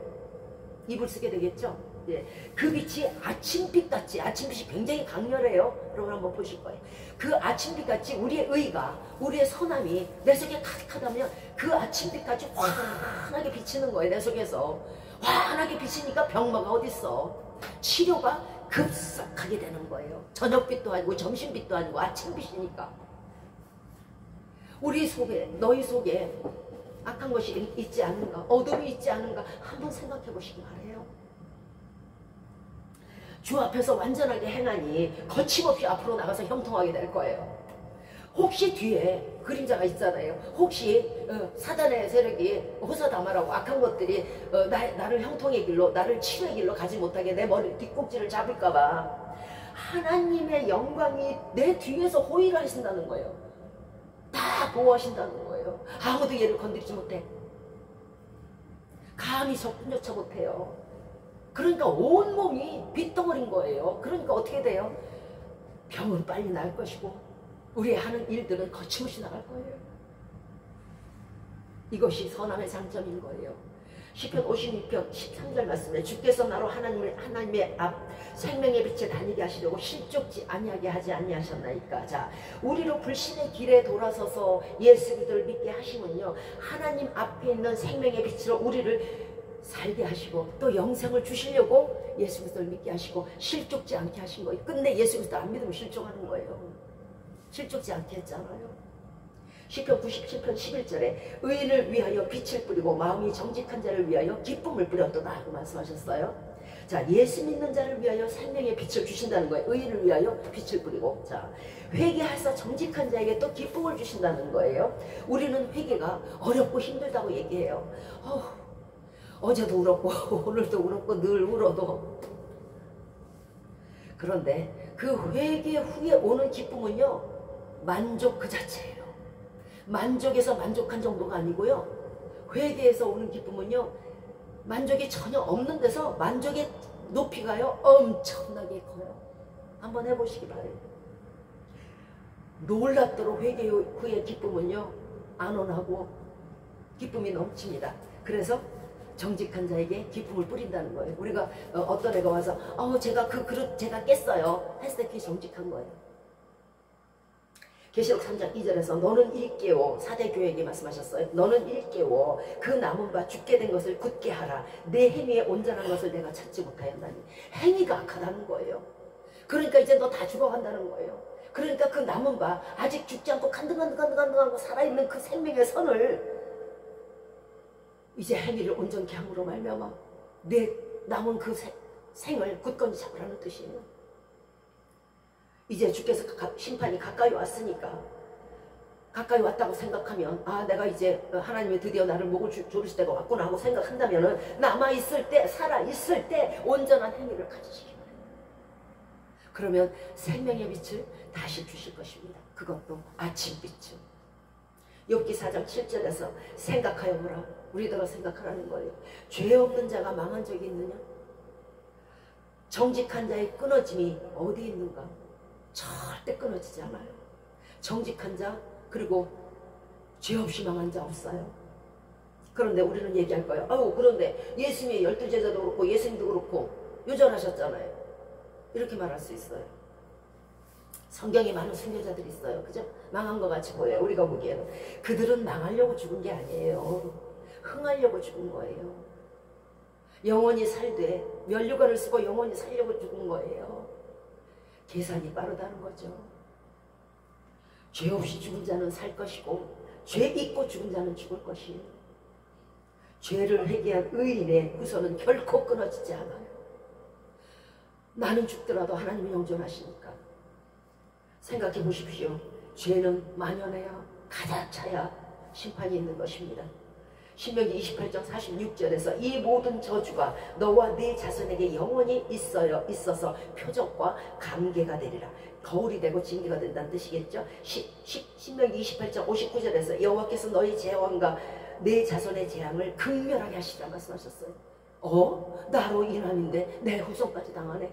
입을 쓰게 되겠죠? 예. 그 빛이 아침빛 같이, 아침빛이 굉장히 강렬해요. 여러분 한번 보실 거예요. 그 아침빛 같이 우리의 의가, 우리의 선함이 내 속에 가득하다면 그 아침빛 같이 환하게 비치는 거예요. 내 속에서 환하게 비치니까 병마가 어딨어. 치료가 급속하게 되는 거예요. 저녁빛도 아니고 점심빛도 아니고 아침빛이니까. 우리 속에, 너희 속에 악한 것이 있지 않은가, 어둠이 있지 않은가 한번 생각해 보시기 바래요. 주 앞에서 완전하게 행하니 거침없이 앞으로 나가서 형통하게 될 거예요. 혹시 뒤에 그림자가 있잖아요. 혹시 사단의 세력이 호사다마라고 악한 것들이 나를 형통의 길로, 나를 치료의 길로 가지 못하게 내 머리 뒷꼭지를 잡을까 봐 하나님의 영광이 내 뒤에서 호의를 하신다는 거예요. 다 보호하신다는 거예요. 아무도 얘를 건드리지 못해. 감히 접근조차 못해요. 그러니까 온몸이 빗덩어린 거예요. 그러니까 어떻게 돼요? 병은 빨리 나을 것이고 우리의 하는 일들은 거침없이 나갈 거예요. 이것이 선함의 장점인 거예요. 시편 56편 13절 말씀에 주께서 나로 하나님의 앞 생명의 빛에 다니게 하시려고 실족지 아니하게 하지 아니하셨나이까. 자, 우리로 불신의 길에 돌아서서 예수 그리스도를 믿게 하시면요, 하나님 앞에 있는 생명의 빛으로 우리를 살게 하시고 또 영생을 주시려고 예수 그리스도를 믿게 하시고 실족지 않게 하신 거예요. 끝내 예수 그리스도 안 믿으면 실족하는 거예요. 실족지 않게 했잖아요. 시편 97편 11절에 의인을 위하여 빛을 뿌리고 마음이 정직한 자를 위하여 기쁨을 뿌렸도다 하고 말씀하셨어요. 자, 예수 믿는 자를 위하여 생명의 빛을 주신다는 거예요. 의인을 위하여 빛을 뿌리고, 자, 회개하사 정직한 자에게 또 기쁨을 주신다는 거예요. 우리는 회개가 어렵고 힘들다고 얘기해요. 어제도 울었고 오늘도 울었고 늘 울어도. 그런데 그 회개 후에 오는 기쁨은요, 만족 그 자체예요. 만족에서 만족한 정도가 아니고요, 회개에서 오는 기쁨은요, 만족이 전혀 없는 데서 만족의 높이가요 엄청나게 커요. 한번 해보시기 바래요. 놀랍도록 회개 후의 기쁨은요 안온하고 기쁨이 넘칩니다. 그래서 정직한 자에게 기쁨을 뿌린다는 거예요. 우리가 어떤 애가 와서 제가 그 그릇 제가 깼어요 했을 때 그게 정직한 거예요. 계시록 3장 2절에서 너는 일깨워, 사대교회에게 말씀하셨어요. 너는 일깨워 그 남은 바 죽게 된 것을 굳게 하라. 내 행위에 온전한 것을 내가 찾지 못하였나니. 행위가 악하다는 거예요. 그러니까 이제 너 다 죽어간다는 거예요. 그러니까 그 남은 바 아직 죽지 않고 간등간등하고 살아있는 그 생명의 선을 이제 행위를 온전케 함으로 말미암아 내 남은 그 생을 굳건히 잡으라는 뜻이에요. 이제 주께서 심판이 가까이 왔으니까, 가까이 왔다고 생각하면 내가 이제 하나님이 드디어 나를 목을 조르실 때가 왔구나 하고 생각한다면 남아있을 때, 살아있을 때 온전한 행위를 가지시기 바랍니다. 그러면 생명의 빛을 다시 주실 것입니다. 그것도 아침빛을. 욥기 4장 7절에서 생각하여 보라. 우리들가 생각하라는 거예요. 죄 없는 자가 망한 적이 있느냐? 정직한 자의 끊어짐이 어디 있는가? 절대 끊어지지 않아요. 정직한 자, 그리고 죄 없이 망한 자 없어요. 그런데 우리는 얘기할 거예요. 그런데 예수님의 12제자도 그렇고 예수님도 그렇고 요절하셨잖아요. 이렇게 말할 수 있어요. 성경에 많은 순교자들이 있어요. 그죠? 망한 것 같이 보여요. 우리가 보기에는. 그들은 망하려고 죽은 게 아니에요. 흥하려고 죽은 거예요. 영원히 살되 면류관을 쓰고 영원히 살려고 죽은 거예요. 계산이 빠르다는 거죠. 죄 없이 죽은 자는 살 것이고 죄 있고 죽은 자는 죽을 것이에요. 죄를 회개한 의인의 후손은 결코 끊어지지 않아요. 나는 죽더라도 하나님이 영존하시니까. 생각해 보십시오. 죄는 만연해야 가득 차야 심판이 있는 것입니다. 신명기 28장 46절에서 이 모든 저주가 너와 네 자손에게 영원히 있어서 표적과 관계가 되리라. 거울이 되고 징계가 된다는 뜻이겠죠. 신명기 28장 59절에서 여호와께서 너희 재앙과 내 자손의 재앙을 극렬하게 하시라 말씀하셨어요. 나로 인함인데 내 후손까지 당하네.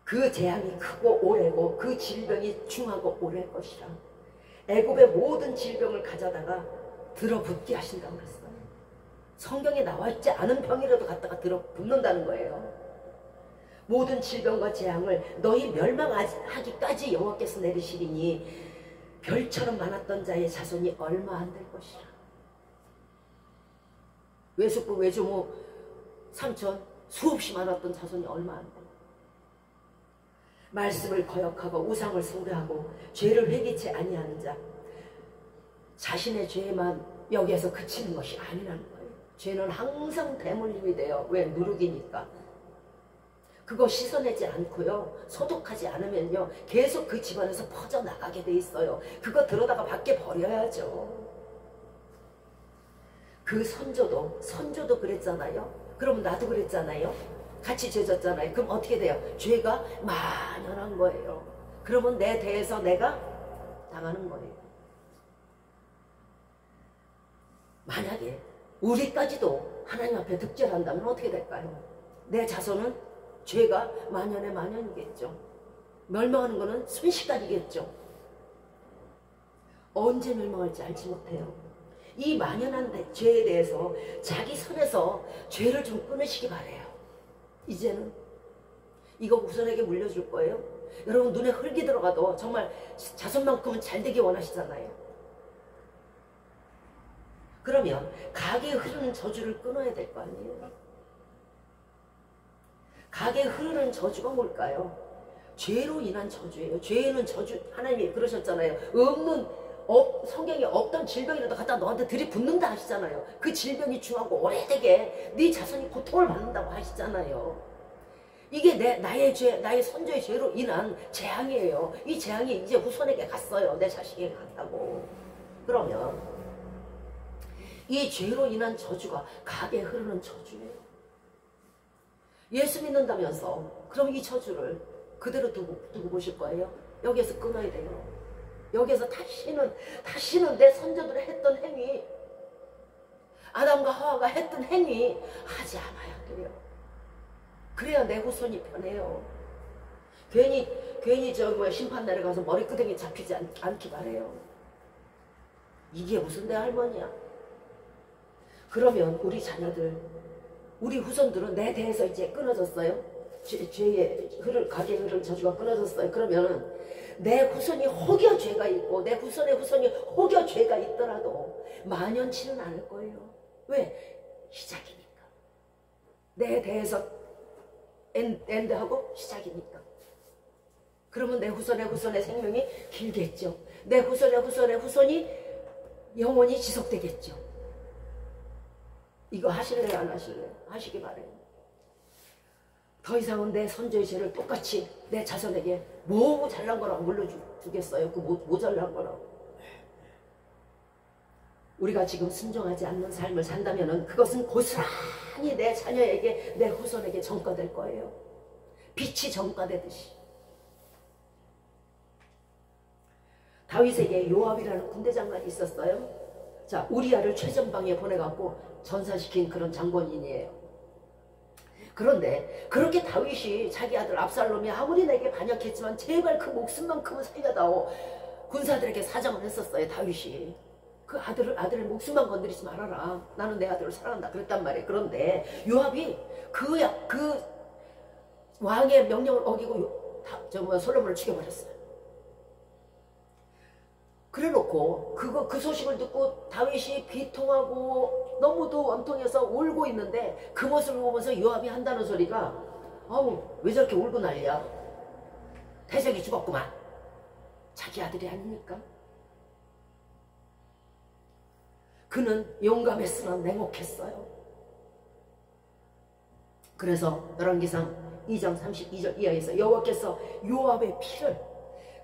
그 재앙이 크고 오래고 그 질병이 중하고 오래일 것이라. 애굽의 모든 질병을 가져다가 들어붙게 하신다고 그랬어요. 성경에 나와있지 않은 병이라도 갖다가 들어붙는다는 거예요. 모든 질병과 재앙을 너희 멸망하기까지 여호와께서 내리시리니 별처럼 많았던 자의 자손이 얼마 안 될 것이라. 외숙부, 외조모, 삼촌 수없이 많았던 자손이 얼마 안 돼. 말씀을 거역하고 우상을 숭배하고 죄를 회개치 아니하는 자, 자신의 죄만 여기에서 그치는 것이 아니라는 거예요. 죄는 항상 대물림이 돼요. 왜? 누룩이니까. 그거 씻어내지 않고요, 소독하지 않으면요 계속 그 집안에서 퍼져나가게 돼 있어요. 그거 들어다가 밖에 버려야죠. 그 선조도 그랬잖아요. 그럼 나도 그랬잖아요. 같이 죄졌잖아요. 그럼 어떻게 돼요? 죄가 만연한 거예요. 그러면 내 대해서 내가 당하는 거예요. 만약에 우리까지도 하나님 앞에 득죄한다면 어떻게 될까요? 내 자손은 죄가 만연의 만연이겠죠. 멸망하는 것은 순식간이겠죠. 언제 멸망할지 알지 못해요. 이 만연한 죄에 대해서 자기 선에서 죄를 좀 끊으시기 바래요. 이제는 이거 후손에게 물려줄 거예요. 여러분 눈에 흙이 들어가도 정말 자손만큼은 잘 되기 원하시잖아요. 그러면 가게에 흐르는 저주를 끊어야 될 거 아니에요. 가게에 흐르는 저주가 뭘까요? 죄로 인한 저주예요. 죄는 저주, 하나님이 그러셨잖아요. 성경에 없던 질병이라도 갖다 너한테 들이붓는다 하시잖아요. 그 질병이 중하고 오래되게 네 자손이 고통을 받는다고 하시잖아요. 이게 나의 죄, 나의 선조의 죄로 인한 재앙이에요. 이 재앙이 이제 후손에게 갔어요. 내 자식에게 갔다고. 그러면 이 죄로 인한 저주가 가게에 흐르는 저주예요. 예수 믿는다면서 그럼 이 저주를 그대로 두고 보실 거예요? 여기에서 끊어야 돼요. 여기에서 다시는 내 선조들이 했던 행위, 아담과 하와가 했던 행위 하지 않아야 돼요. 그래야 내 후손이 편해요. 괜히 심판날에 가서 머리끄댕이 잡히지 않기 바래요. 이게 무슨 내 할머니야? 그러면 우리 자녀들, 우리 후손들은 내 대에서 이제 끊어졌어요. 죄의 가게에 흐르는 저주가 끊어졌어요. 그러면 내 후손이 혹여 죄가 있고 내 후손의 후손이 혹여 죄가 있더라도 만연치는 않을 거예요. 왜? 시작이니까. 내 대에서 엔드하고 시작이니까. 그러면 내 후손의 생명이 길겠죠. 내 후손의 후손이 영원히 지속되겠죠. 이거 하실래요? 안 하실래요? 하시기 바래요. 더 이상은 내 선조의 죄를 똑같이 내 자손에게 뭐 잘난 거라고 물려주겠어요? 그 모자란 거라고. 우리가 지금 순종하지 않는 삶을 산다면 그것은 고스란히 내 자녀에게, 내 후손에게 전가될 거예요. 빛이 전가되듯이. 다윗에게 요압이라는 군대 장관이 있었어요. 자, 우리아를 최전방에 보내갖고 전사시킨 그런 장본인이에요. 그런데 그렇게 다윗이 자기 아들 압살롬이 아무리 내게 반역했지만 제발 그 목숨만큼은 살려다오, 군사들에게 사정을 했었어요. 다윗이 그 아들의 목숨만 건드리지 말아라, 나는 내 아들을 사랑한다 그랬단 말이에요. 그런데 요압이 그 왕의 명령을 어기고 솔로몬을 죽여버렸어요. 그래놓고 그 소식을 듣고 다윗이 비통하고 너무도 원통해서 울고 있는데 그 모습을 보면서 요압이 한다는 소리가, 아우 왜 저렇게 울고 난리야, 태적이 죽었구만. 자기 아들이 아닙니까? 그는 용감했으나 냉혹했어요. 그래서 열왕기상 2장 32절 이하에서 여호와께서 요압의 피를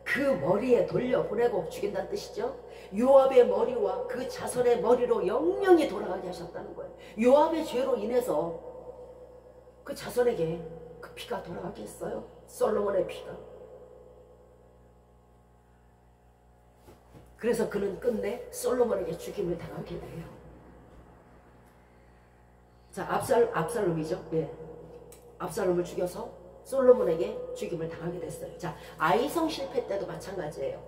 그 머리에 돌려보내고 죽인다는 뜻이죠. 요압의 머리와 그 자손의 머리로 영영이 돌아가게 하셨다는 거예요. 요압의 죄로 인해서 그 자손에게 그 피가 돌아가게 했어요. 솔로몬의 피가. 그래서 그는 끝내 솔로몬에게 죽임을 당하게 돼요. 자, 압살롬이죠. 예. 압살롬을 죽여서 솔로몬에게 죽임을 당하게 됐어요. 자, 아이성 실패 때도 마찬가지예요.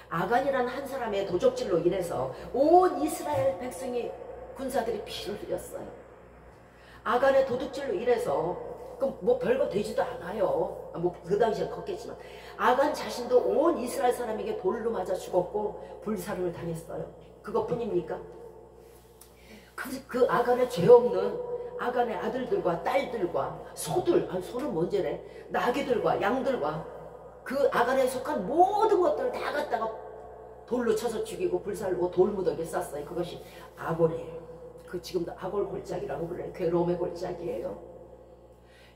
아간이라는 한 사람의 도적질로 인해서 온 이스라엘 백성이 군사들이 피를 흘렸어요. 아간의 도둑질로 인해서 뭐 별거 되지도 않아요. 뭐 그 당시에 컸겠지만 아간 자신도 온 이스라엘 사람에게 돌로 맞아 죽었고 불사름을 당했어요. 그것뿐입니까? 그 아간의 죄 없는 아간의 아들들과 딸들과 소들, 아니 소는 뭔지래, 나귀들과 양들과 그 아간에 속한 모든 것들을 다 갖다가 돌로 쳐서 죽이고 불살르고 돌무더기에 쌌어요. 그것이 아골이에요. 그 지금도 아골 골짜기라고 불러요. 괴로움의 골짜기예요.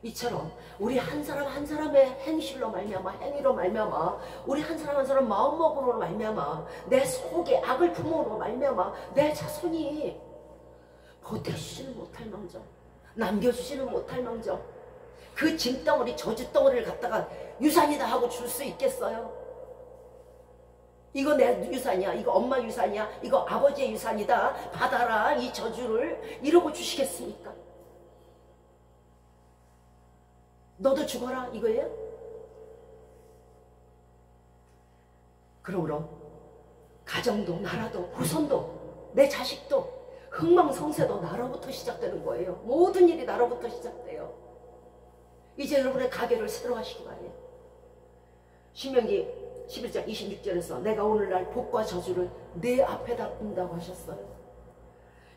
이처럼 우리 한 사람 한 사람의 행실로 말미암아, 행위로 말미암아, 우리 한 사람 한 사람 마음먹음으로 말미암아, 내 속에 악을 품음으로 말미암아 내 자손이 보태주지는 못할 망정, 남겨주지는 못할 망정, 그 짐덩어리 저주덩어리를 갖다가 유산이다 하고 줄 수 있겠어요? 이거 내 유산이야, 이거 엄마 유산이야, 이거 아버지의 유산이다, 받아라 이 저주를, 이러고 주시겠습니까? 너도 죽어라 이거예요? 그러므로 가정도 나라도 후손도 내 자식도 흥망성쇠도 나로부터 시작되는 거예요. 모든 일이 나로부터 시작돼요. 이제 여러분의 가게를 새로 하시기 바래요. 신명기 11장 26절에서 내가 오늘날 복과 저주를 내 앞에다 둔다고 하셨어요.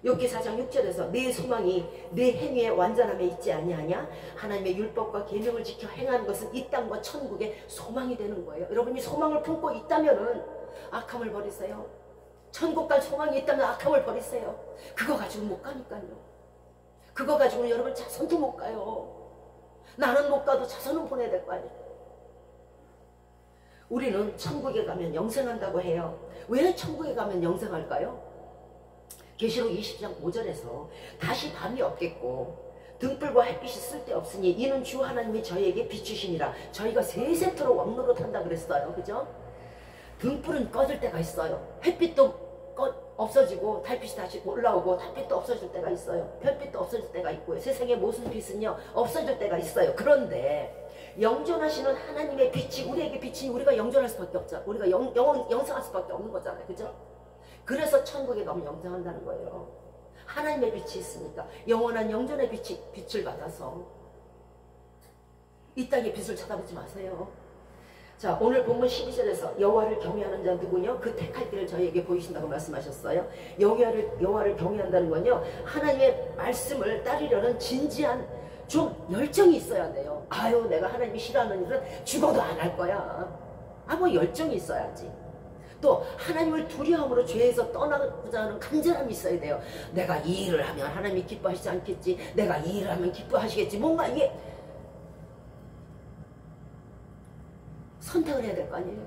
욥기 4장 6절에서 내 소망이 내 행위의 완전함에 있지 아니하냐? 하나님의 율법과 계명을 지켜 행하는 것은 이 땅과 천국의 소망이 되는 거예요. 여러분이 소망을 품고 있다면은 악함을 버리세요. 천국 갈 소망이 있다면 악함을 버리세요. 그거 가지고 못 가니까요. 그거 가지고 여러분 자손도 못 가요. 나는 못 가도 자손은 보내야 될 거 아니에요. 우리는 천국에 가면 영생한다고 해요. 왜 천국에 가면 영생할까요? 계시록 20장 5절에서 다시 밤이 없겠고 등불과 햇빛이 쓸데없으니 이는 주 하나님이 저희에게 비추시니라. 저희가 세세토록 왕노릇 한다 그랬어요. 그죠? 등불은 꺼질 때가 있어요. 햇빛도 없어지고 달빛이 다시 올라오고 달빛도 없어질 때가 있어요. 별빛도 없어질 때가 있고요. 세상의 모든 빛은요 없어질 때가 있어요. 그런데 영존하시는 하나님의 빛이 우리에게 비치니 우리가 영존할 수밖에 없죠. 우리가 영생할 수밖에 없는 거잖아요. 그죠? 그래서 천국에 가면 영생한다는 거예요. 하나님의 빛이 있으니까 영원한 영존의 빛을 받아서 이 땅의 빛을 쳐다보지 마세요. 자, 오늘 본문 12절에서 여호와를 경외하는 자 누구냐? 그 택할 길을 저희에게 보이신다고 말씀하셨어요. 여호와를 경외한다는 건요, 하나님의 말씀을 따르려는 진지한 좀 열정이 있어야 돼요. 아유, 내가 하나님이 싫어하는 일은 죽어도 안 할 거야. 뭐 열정이 있어야지. 또 하나님을 두려움으로 죄에서 떠나고자 하는 간절함이 있어야 돼요. 내가 이 일을 하면 하나님이 기뻐하시지 않겠지, 내가 이 일을 하면 기뻐하시겠지, 뭔가 이게 선택을 해야 될 거 아니에요.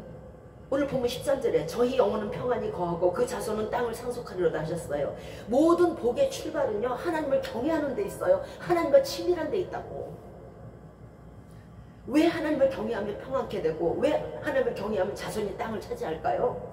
오늘 보면 13절에 저희 영혼은 평안히 거하고 그 자손은 땅을 상속하리로다 하셨어요. 모든 복의 출발은요 하나님을 경외하는 데 있어요. 하나님과 친밀한 데 있다고. 왜 하나님을 경외하면 평안케 되고 왜 하나님을 경외하면 자손이 땅을 차지할까요?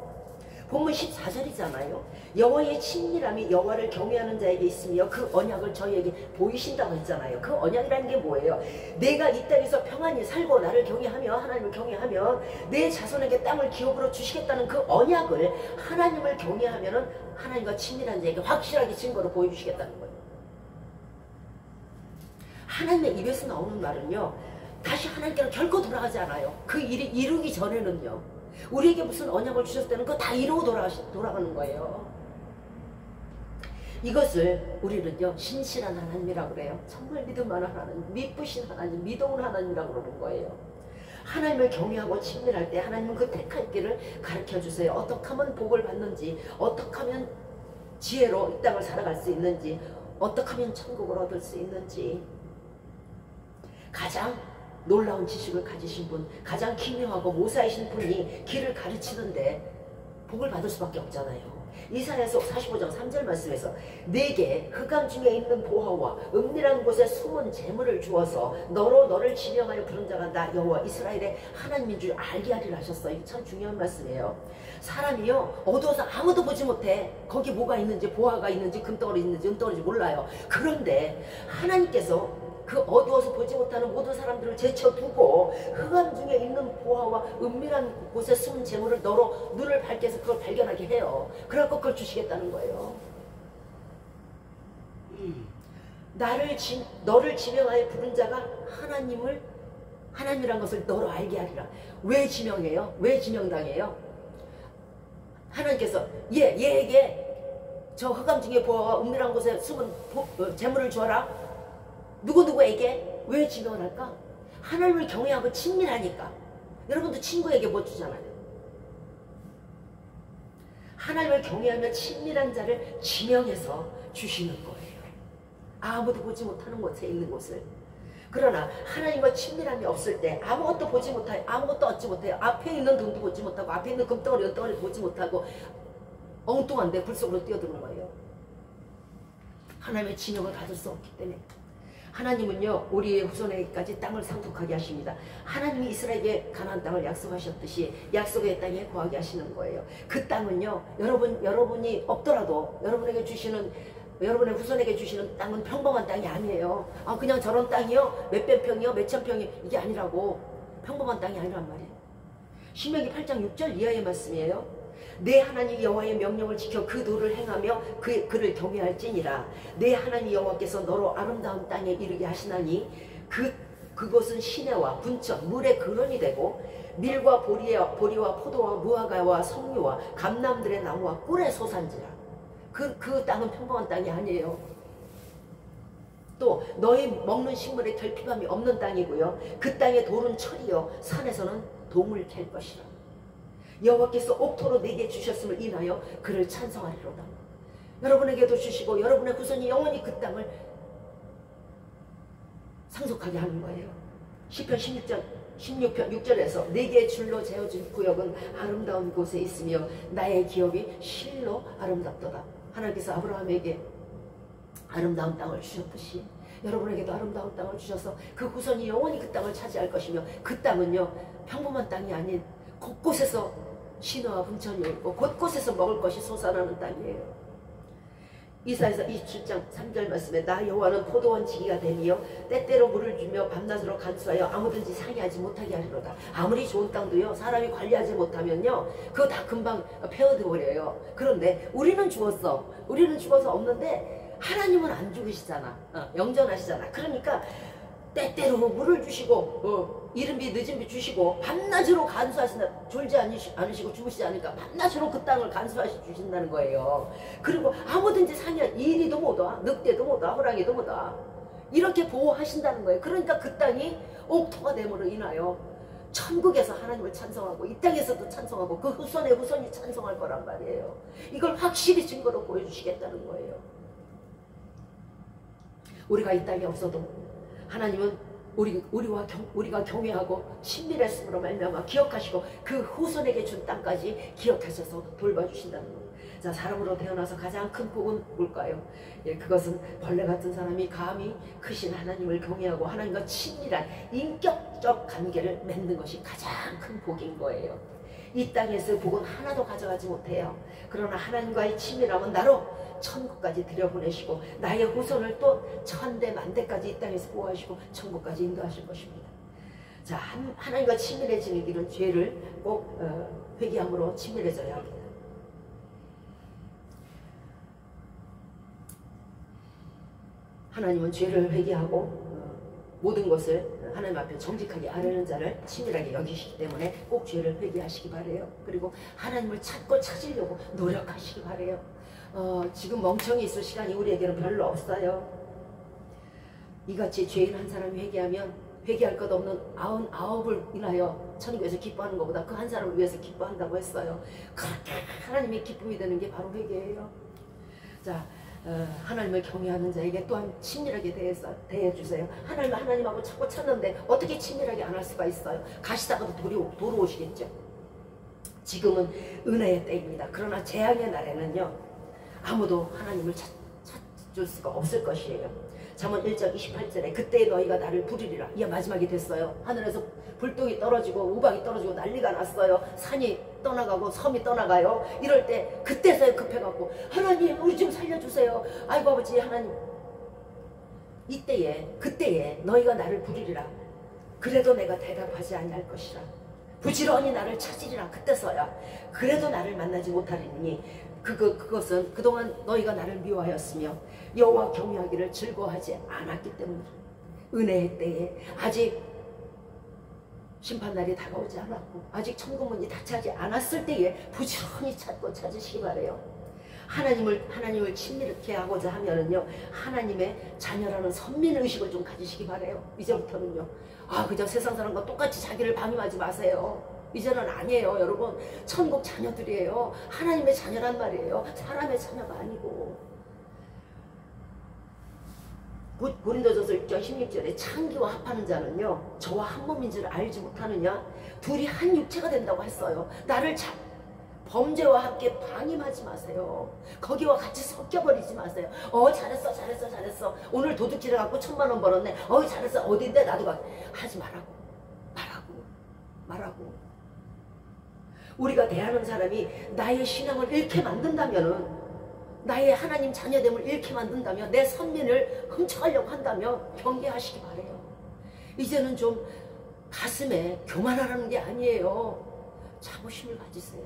본문 14절이잖아요. 여호와의 친밀함이 여호와를 경외하는 자에게 있으며 그 언약을 저희에게 보이신다고 했잖아요. 그 언약이라는 게 뭐예요? 내가 이 땅에서 평안히 살고 나를 경외하며 하나님을 경외하며 내 자손에게 땅을 기업으로 주시겠다는 그 언약을 하나님을 경외하면은 하나님과 친밀한 자에게 확실하게 증거로 보여주시겠다는 거예요. 하나님의 입에서 나오는 말은요 다시 하나님께로 결코 돌아가지 않아요. 그 일이 이루기 전에는요 우리에게 무슨 언약을 주셨을 때는 그거 다 이루고 돌아가는 거예요. 이것을 우리는요 신실한 하나님이라고 그래요. 정말 믿음 많은 하나님, 미쁘신 하나님, 믿어온 하나님이라고 그러는 거예요. 하나님을 경외하고 친밀할 때 하나님은 그 택할 길을 가르쳐 주세요. 어떻게 하면 복을 받는지, 어떻게 하면 지혜로 이 땅을 살아갈 수 있는지, 어떻게 하면 천국을 얻을 수 있는지. 가장 놀라운 지식을 가지신 분, 가장 기묘하고 모사이신 분이 길을 가르치는데 복을 받을 수밖에 없잖아요. 이사야서 45장 3절 말씀에서 내게 흑암 중에 있는 보화와 은밀한 곳에 숨은 재물을 주어서 너를 지명하여 부른 자가 나 여호와 이스라엘의 하나님인 줄 알게 하리라 하셨어요. 참 중요한 말씀이에요. 사람이요 어두워서 아무도 보지 못해. 거기 뭐가 있는지, 보화가 있는지, 금덩어리 있는지, 은덩어리인지 몰라요. 그런데 하나님께서 그 어두워서 보지 못하는 모든 사람들을 제쳐두고 흑암 중에 있는 보화와 은밀한 곳에 숨은 재물을 너로 눈을 밝게 해서 그걸 발견하게 해요. 그래갖고 그걸 주시겠다는 거예요. 너를 지명하여 부른 자가 하나님이란 것을 너로 알게 하리라. 왜 지명해요? 왜 지명당해요? 하나님께서 얘에게 저 흑암 중에 보화와 은밀한 곳에 숨은 재물을 주어라. 누구에게? 왜 지명을 할까? 하나님을 경외하고 친밀하니까. 여러분도 친구에게 뭐 주잖아요. 하나님을 경외하며 친밀한 자를 지명해서 주시는 거예요. 아무도 보지 못하는 곳에 있는 곳을. 그러나 하나님과 친밀함이 없을 때 아무것도 보지 못해요. 아무것도 얻지 못해요. 앞에 있는 돈도 보지 못하고 앞에 있는 금덩어리, 은덩어리도 보지 못하고 엉뚱한데 불 속으로 뛰어드는 거예요. 하나님의 지명을 받을 수 없기 때문에. 하나님은요 우리의 후손에게까지 땅을 상속하게 하십니다. 하나님이 이스라엘에게 가나안 땅을 약속하셨듯이 약속의 땅에 거하게 하시는 거예요. 그 땅은요 여러분이 없더라도 여러분에게 주시는, 여러분의 후손에게 주시는 땅은 평범한 땅이 아니에요. 그냥 저런 땅이요 몇백 평이요 몇천 평이요 이게 아니라고. 평범한 땅이 아니란 말이에요. 신명기 8장 6절 이하의 말씀이에요. 내 하나님 여호와의 명령을 지켜 그 도를 행하며 그를 경외할지니라. 내 하나님 여호와께서 너로 아름다운 땅에 이르게 하시나니 그곳은 시내와 분천 물의 근원이 되고 밀과 보리와 포도와 무화과와 석류와 감람들의 나무와 꿀의 소산지라. 그 땅은 평범한 땅이 아니에요. 또 너희 먹는 식물에 결핍함이 없는 땅이고요. 그 땅의 돌은 철이요 산에서는 동을 캘 것이라. 여호와께서 옥토로 내게 주셨음을 인하여 그를 찬송하리로다. 여러분에게도 주시고 여러분의 후손이 영원히 그 땅을 상속하게 하는 거예요. 시편 16편 6절에서 내게 줄로 재어준 구역은 아름다운 곳에 있으며 나의 기업이 실로 아름답도다. 하나님께서 아브라함에게 아름다운 땅을 주셨듯이 여러분에게도 아름다운 땅을 주셔서 그 후손이 영원히 그 땅을 차지할 것이며 그 땅은요 평범한 땅이 아닌 곳곳에서 신화와 분천이 있고 곳곳에서 먹을 것이 솟아나는 땅이에요. 이사야서 27장 3절 말씀에 나 여호와는 포도원 지기가 되며 때때로 물을 주며 밤낮으로 간수하여 아무든지 상의하지 못하게 하리로다. 아무리 좋은 땅도요 사람이 관리하지 못하면요 그거 다 금방 폐허돼 버려요. 그런데 우리는 죽었어. 우리는 죽어서 없는데 하나님은 안 죽으시잖아. 영전하시잖아. 그러니까 때때로 물을 주시고 이른비 늦은비 주시고 밤낮으로 간수하신다. 졸지 않으시고 주무시지 않으니까 밤낮으로 그 땅을 간수하시 주신다는 거예요. 그리고 아무든지 상의한 이리도 못 와, 늑대도 못 와, 호랑이도 못 와. 이렇게 보호하신다는 거예요. 그러니까 그 땅이 옥토가 됨으로 인하여 천국에서 하나님을 찬송하고 이 땅에서도 찬송하고 그 후손이 찬송할 거란 말이에요. 이걸 확실히 증거로 보여주시겠다는 거예요. 우리가 이 땅에 없어도 하나님은 우리가 경외하고 친밀했음으로 말미암아 기억하시고 그 후손에게 준 땅까지 기억하셔서 돌봐주신다는 거예요. 자, 사람으로 태어나서 가장 큰 복은 뭘까요? 그것은 벌레 같은 사람이 감히 크신 하나님을 경외하고 하나님과 친밀한 인격적 관계를 맺는 것이 가장 큰 복인 거예요. 이 땅에서 복은 하나도 가져가지 못해요. 그러나 하나님과의 친밀함은 나로 천국까지 들여보내시고 나의 후손을 또 천대 만대까지 이 땅에서 보호하시고 천국까지 인도하실 것입니다. 자, 하나님과 친밀해지는 길은 죄를 꼭 회개함으로 친밀해져야 합니다. 하나님은 죄를 회개하고 모든 것을 하나님 앞에 정직하게 아뢰는 자를 친밀하게 여기시기 때문에 꼭 죄를 회개하시기 바래요. 그리고 하나님을 찾고 찾으려고 노력하시기 바래요. 지금 멍청이 있을 시간이 우리에게는 별로 없어요. 이같이 죄인 한 사람이 회개하면 회개할 것 없는 99을 인하여 천국에서 기뻐하는 것보다 그 한 사람을 위해서 기뻐한다고 했어요. 그렇게 하나님의 기쁨이 되는 게 바로 회개예요. 자, 하나님을 경외하는 자에게 또한 친밀하게 대해주세요. 하나님하고 자꾸 찾는데 어떻게 친밀하게 안 할 수가 있어요? 가시다가도 돌아오시겠죠. 지금은 은혜의 때입니다. 그러나 재앙의 날에는요, 아무도 하나님을 찾을 수가 없을 것이에요. 잠언 1장 28절에 그때 너희가 나를 부르리라. 이게 마지막이 됐어요. 하늘에서 불똥이 떨어지고 우박이 떨어지고 난리가 났어요. 산이 떠나가고 섬이 떠나가요. 이럴 때 그때서야 급해갖고 하나님 우리 좀 살려주세요. 아이고 아버지 하나님, 그때에 너희가 나를 부르리라. 그래도 내가 대답하지 아니할 것이라. 부지런히 나를 찾으리라. 그때서야. 그래도 나를 만나지 못하리니 그것은 그동안 너희가 나를 미워하였으며 여호와 경외하기를 즐거워하지 않았기 때문이라. 은혜의 때에 아직 심판날이 다가오지 않았고 아직 천국문이 닫히지 않았을 때에 부지런히 찾으시기 바래요. 하나님을 친밀하게 하고자 하면은요, 하나님의 자녀라는 선민의식을 좀 가지시기 바래요. 이제부터는요, 그저 세상 사람과 똑같이 자기를 방임하지 마세요. 이제는 아니에요. 여러분, 천국 자녀들이에요. 하나님의 자녀란 말이에요. 사람의 자녀가 아니고. 고린도전서 6장 16절에 창기와 합하는 자는요, 저와 한 몸인 줄 알지 못하느냐. 둘이 한 육체가 된다고 했어요. 나를 범죄와 함께 방임하지 마세요. 거기와 같이 섞여버리지 마세요. 잘했어. 오늘 도둑질해갖고 1000만 원 벌었네. 잘했어. 어딘데? 나도 하지 말라고. 우리가 대하는 사람이 나의 신앙을 잃게 만든다면은, 나의 하나님 자녀됨을 잃게 만든다면, 내 선민을 훔쳐가려고 한다면 경계하시기 바래요. 이제는 좀 가슴에 교만하라는 게 아니에요. 자부심을 가지세요.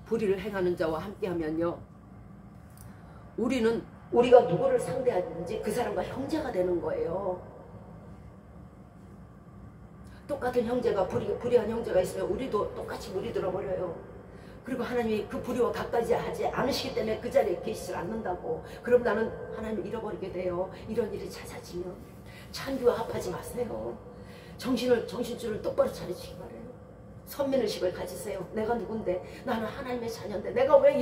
불의를 행하는 자와 함께하면요, 우리가 누구를 상대하든지 그 사람과 형제가 되는 거예요. 똑같은 형제가 불의한 형제가 있으면 우리도 똑같이 물이 들어버려요. 그리고 하나님이 그 불의와 가까이 하지 않으시기 때문에 그 자리에 계시지 않는다고. 그럼 나는 하나님을 잃어버리게 돼요. 이런 일이 잦아지면 창기와 합하지 마세요. 정신줄을 똑바로 차리시기 바래요. 선민의식을 가지세요. 내가 누군데, 나는 하나님의 자녀인데 내가 왜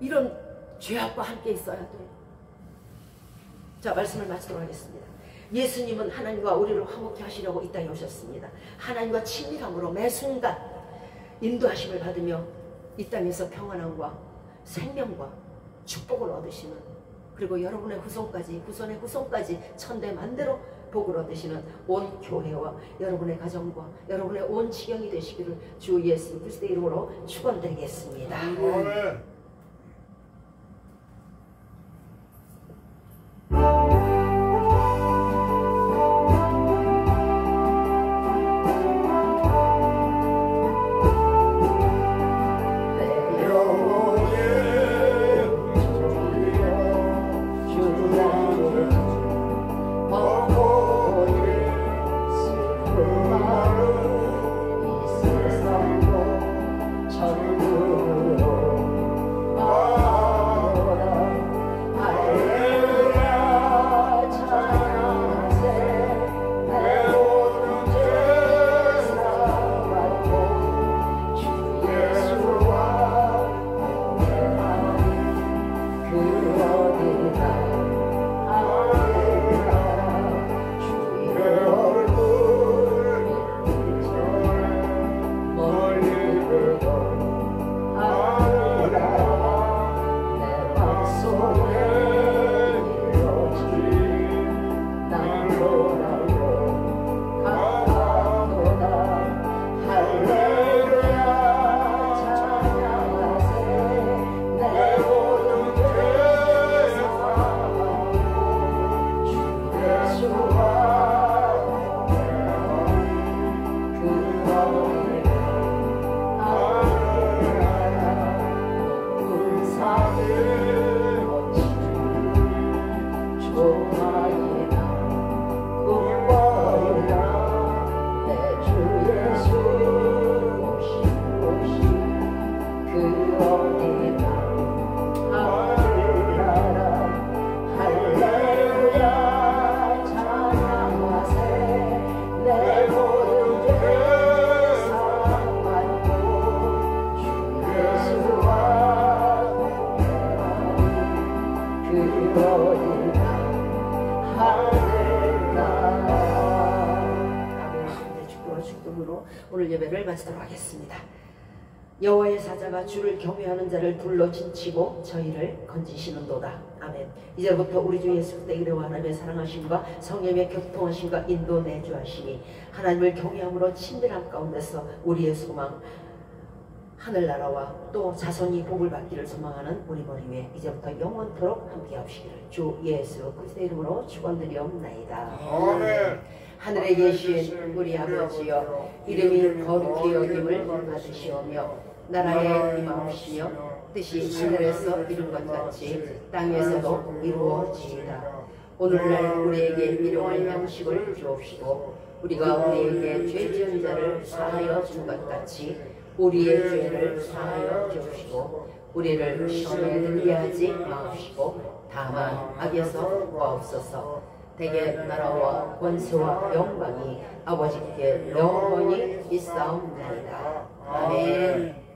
이런 죄악과 함께 있어야 돼. 자, 말씀을 마치도록 하겠습니다. 예수님은 하나님과 우리를 화목케 하시려고 이 땅에 오셨습니다. 하나님과 친밀함으로 매 순간 인도하심을 받으며 이 땅에서 평안함과 생명과 축복을 얻으시는, 그리고 여러분의 후손의 후손까지 천대 만대로 복을 얻으시는 온 교회와 여러분의 가정과 여러분의 온 지경이 되시기를 주 예수 그리스도의 이름으로 축원드리겠습니다. 아멘. 기도함으로 오늘 예배를 마치도록 하겠습니다. 여호와의 사자가 주를 경외하는 자를 불러 진치고 저희를 건지시는도다. 아멘. 이제부터 우리 주 예수 그리스도의 은혜와 하나님의 사랑하심과 성령의 교통하심과 인도 내주하심이 하나님을 경외함으로 친밀함 가운데서 우리의 소망 하늘나라와 또 자손이 복을 받기를 소망하는 우리 머리 위에 이제부터 영원토록 함께 하시기를 주 예수 그리스도의 이름으로 축원드리옵나이다. 아멘. 하늘에 계신 우리 아버지여, 이름이 거룩히 여김을 받으시오며 나라에 임하옵시며 뜻이 하늘에서 이룬 것 같이 땅에서도 이루어지이다. 오늘날 우리에게 일용할 양식을 주옵시고 우리가 우리에게 죄 지은 자를 사하여 준 것 같이 우리의 죄를 사하여 주옵시고 우리를 시험에 들게 하지 마옵시고 다만 악에서 구하옵소서. 대개 나라와 권세와 영광이 아버지께 영원히 있사옵나이다. 아멘.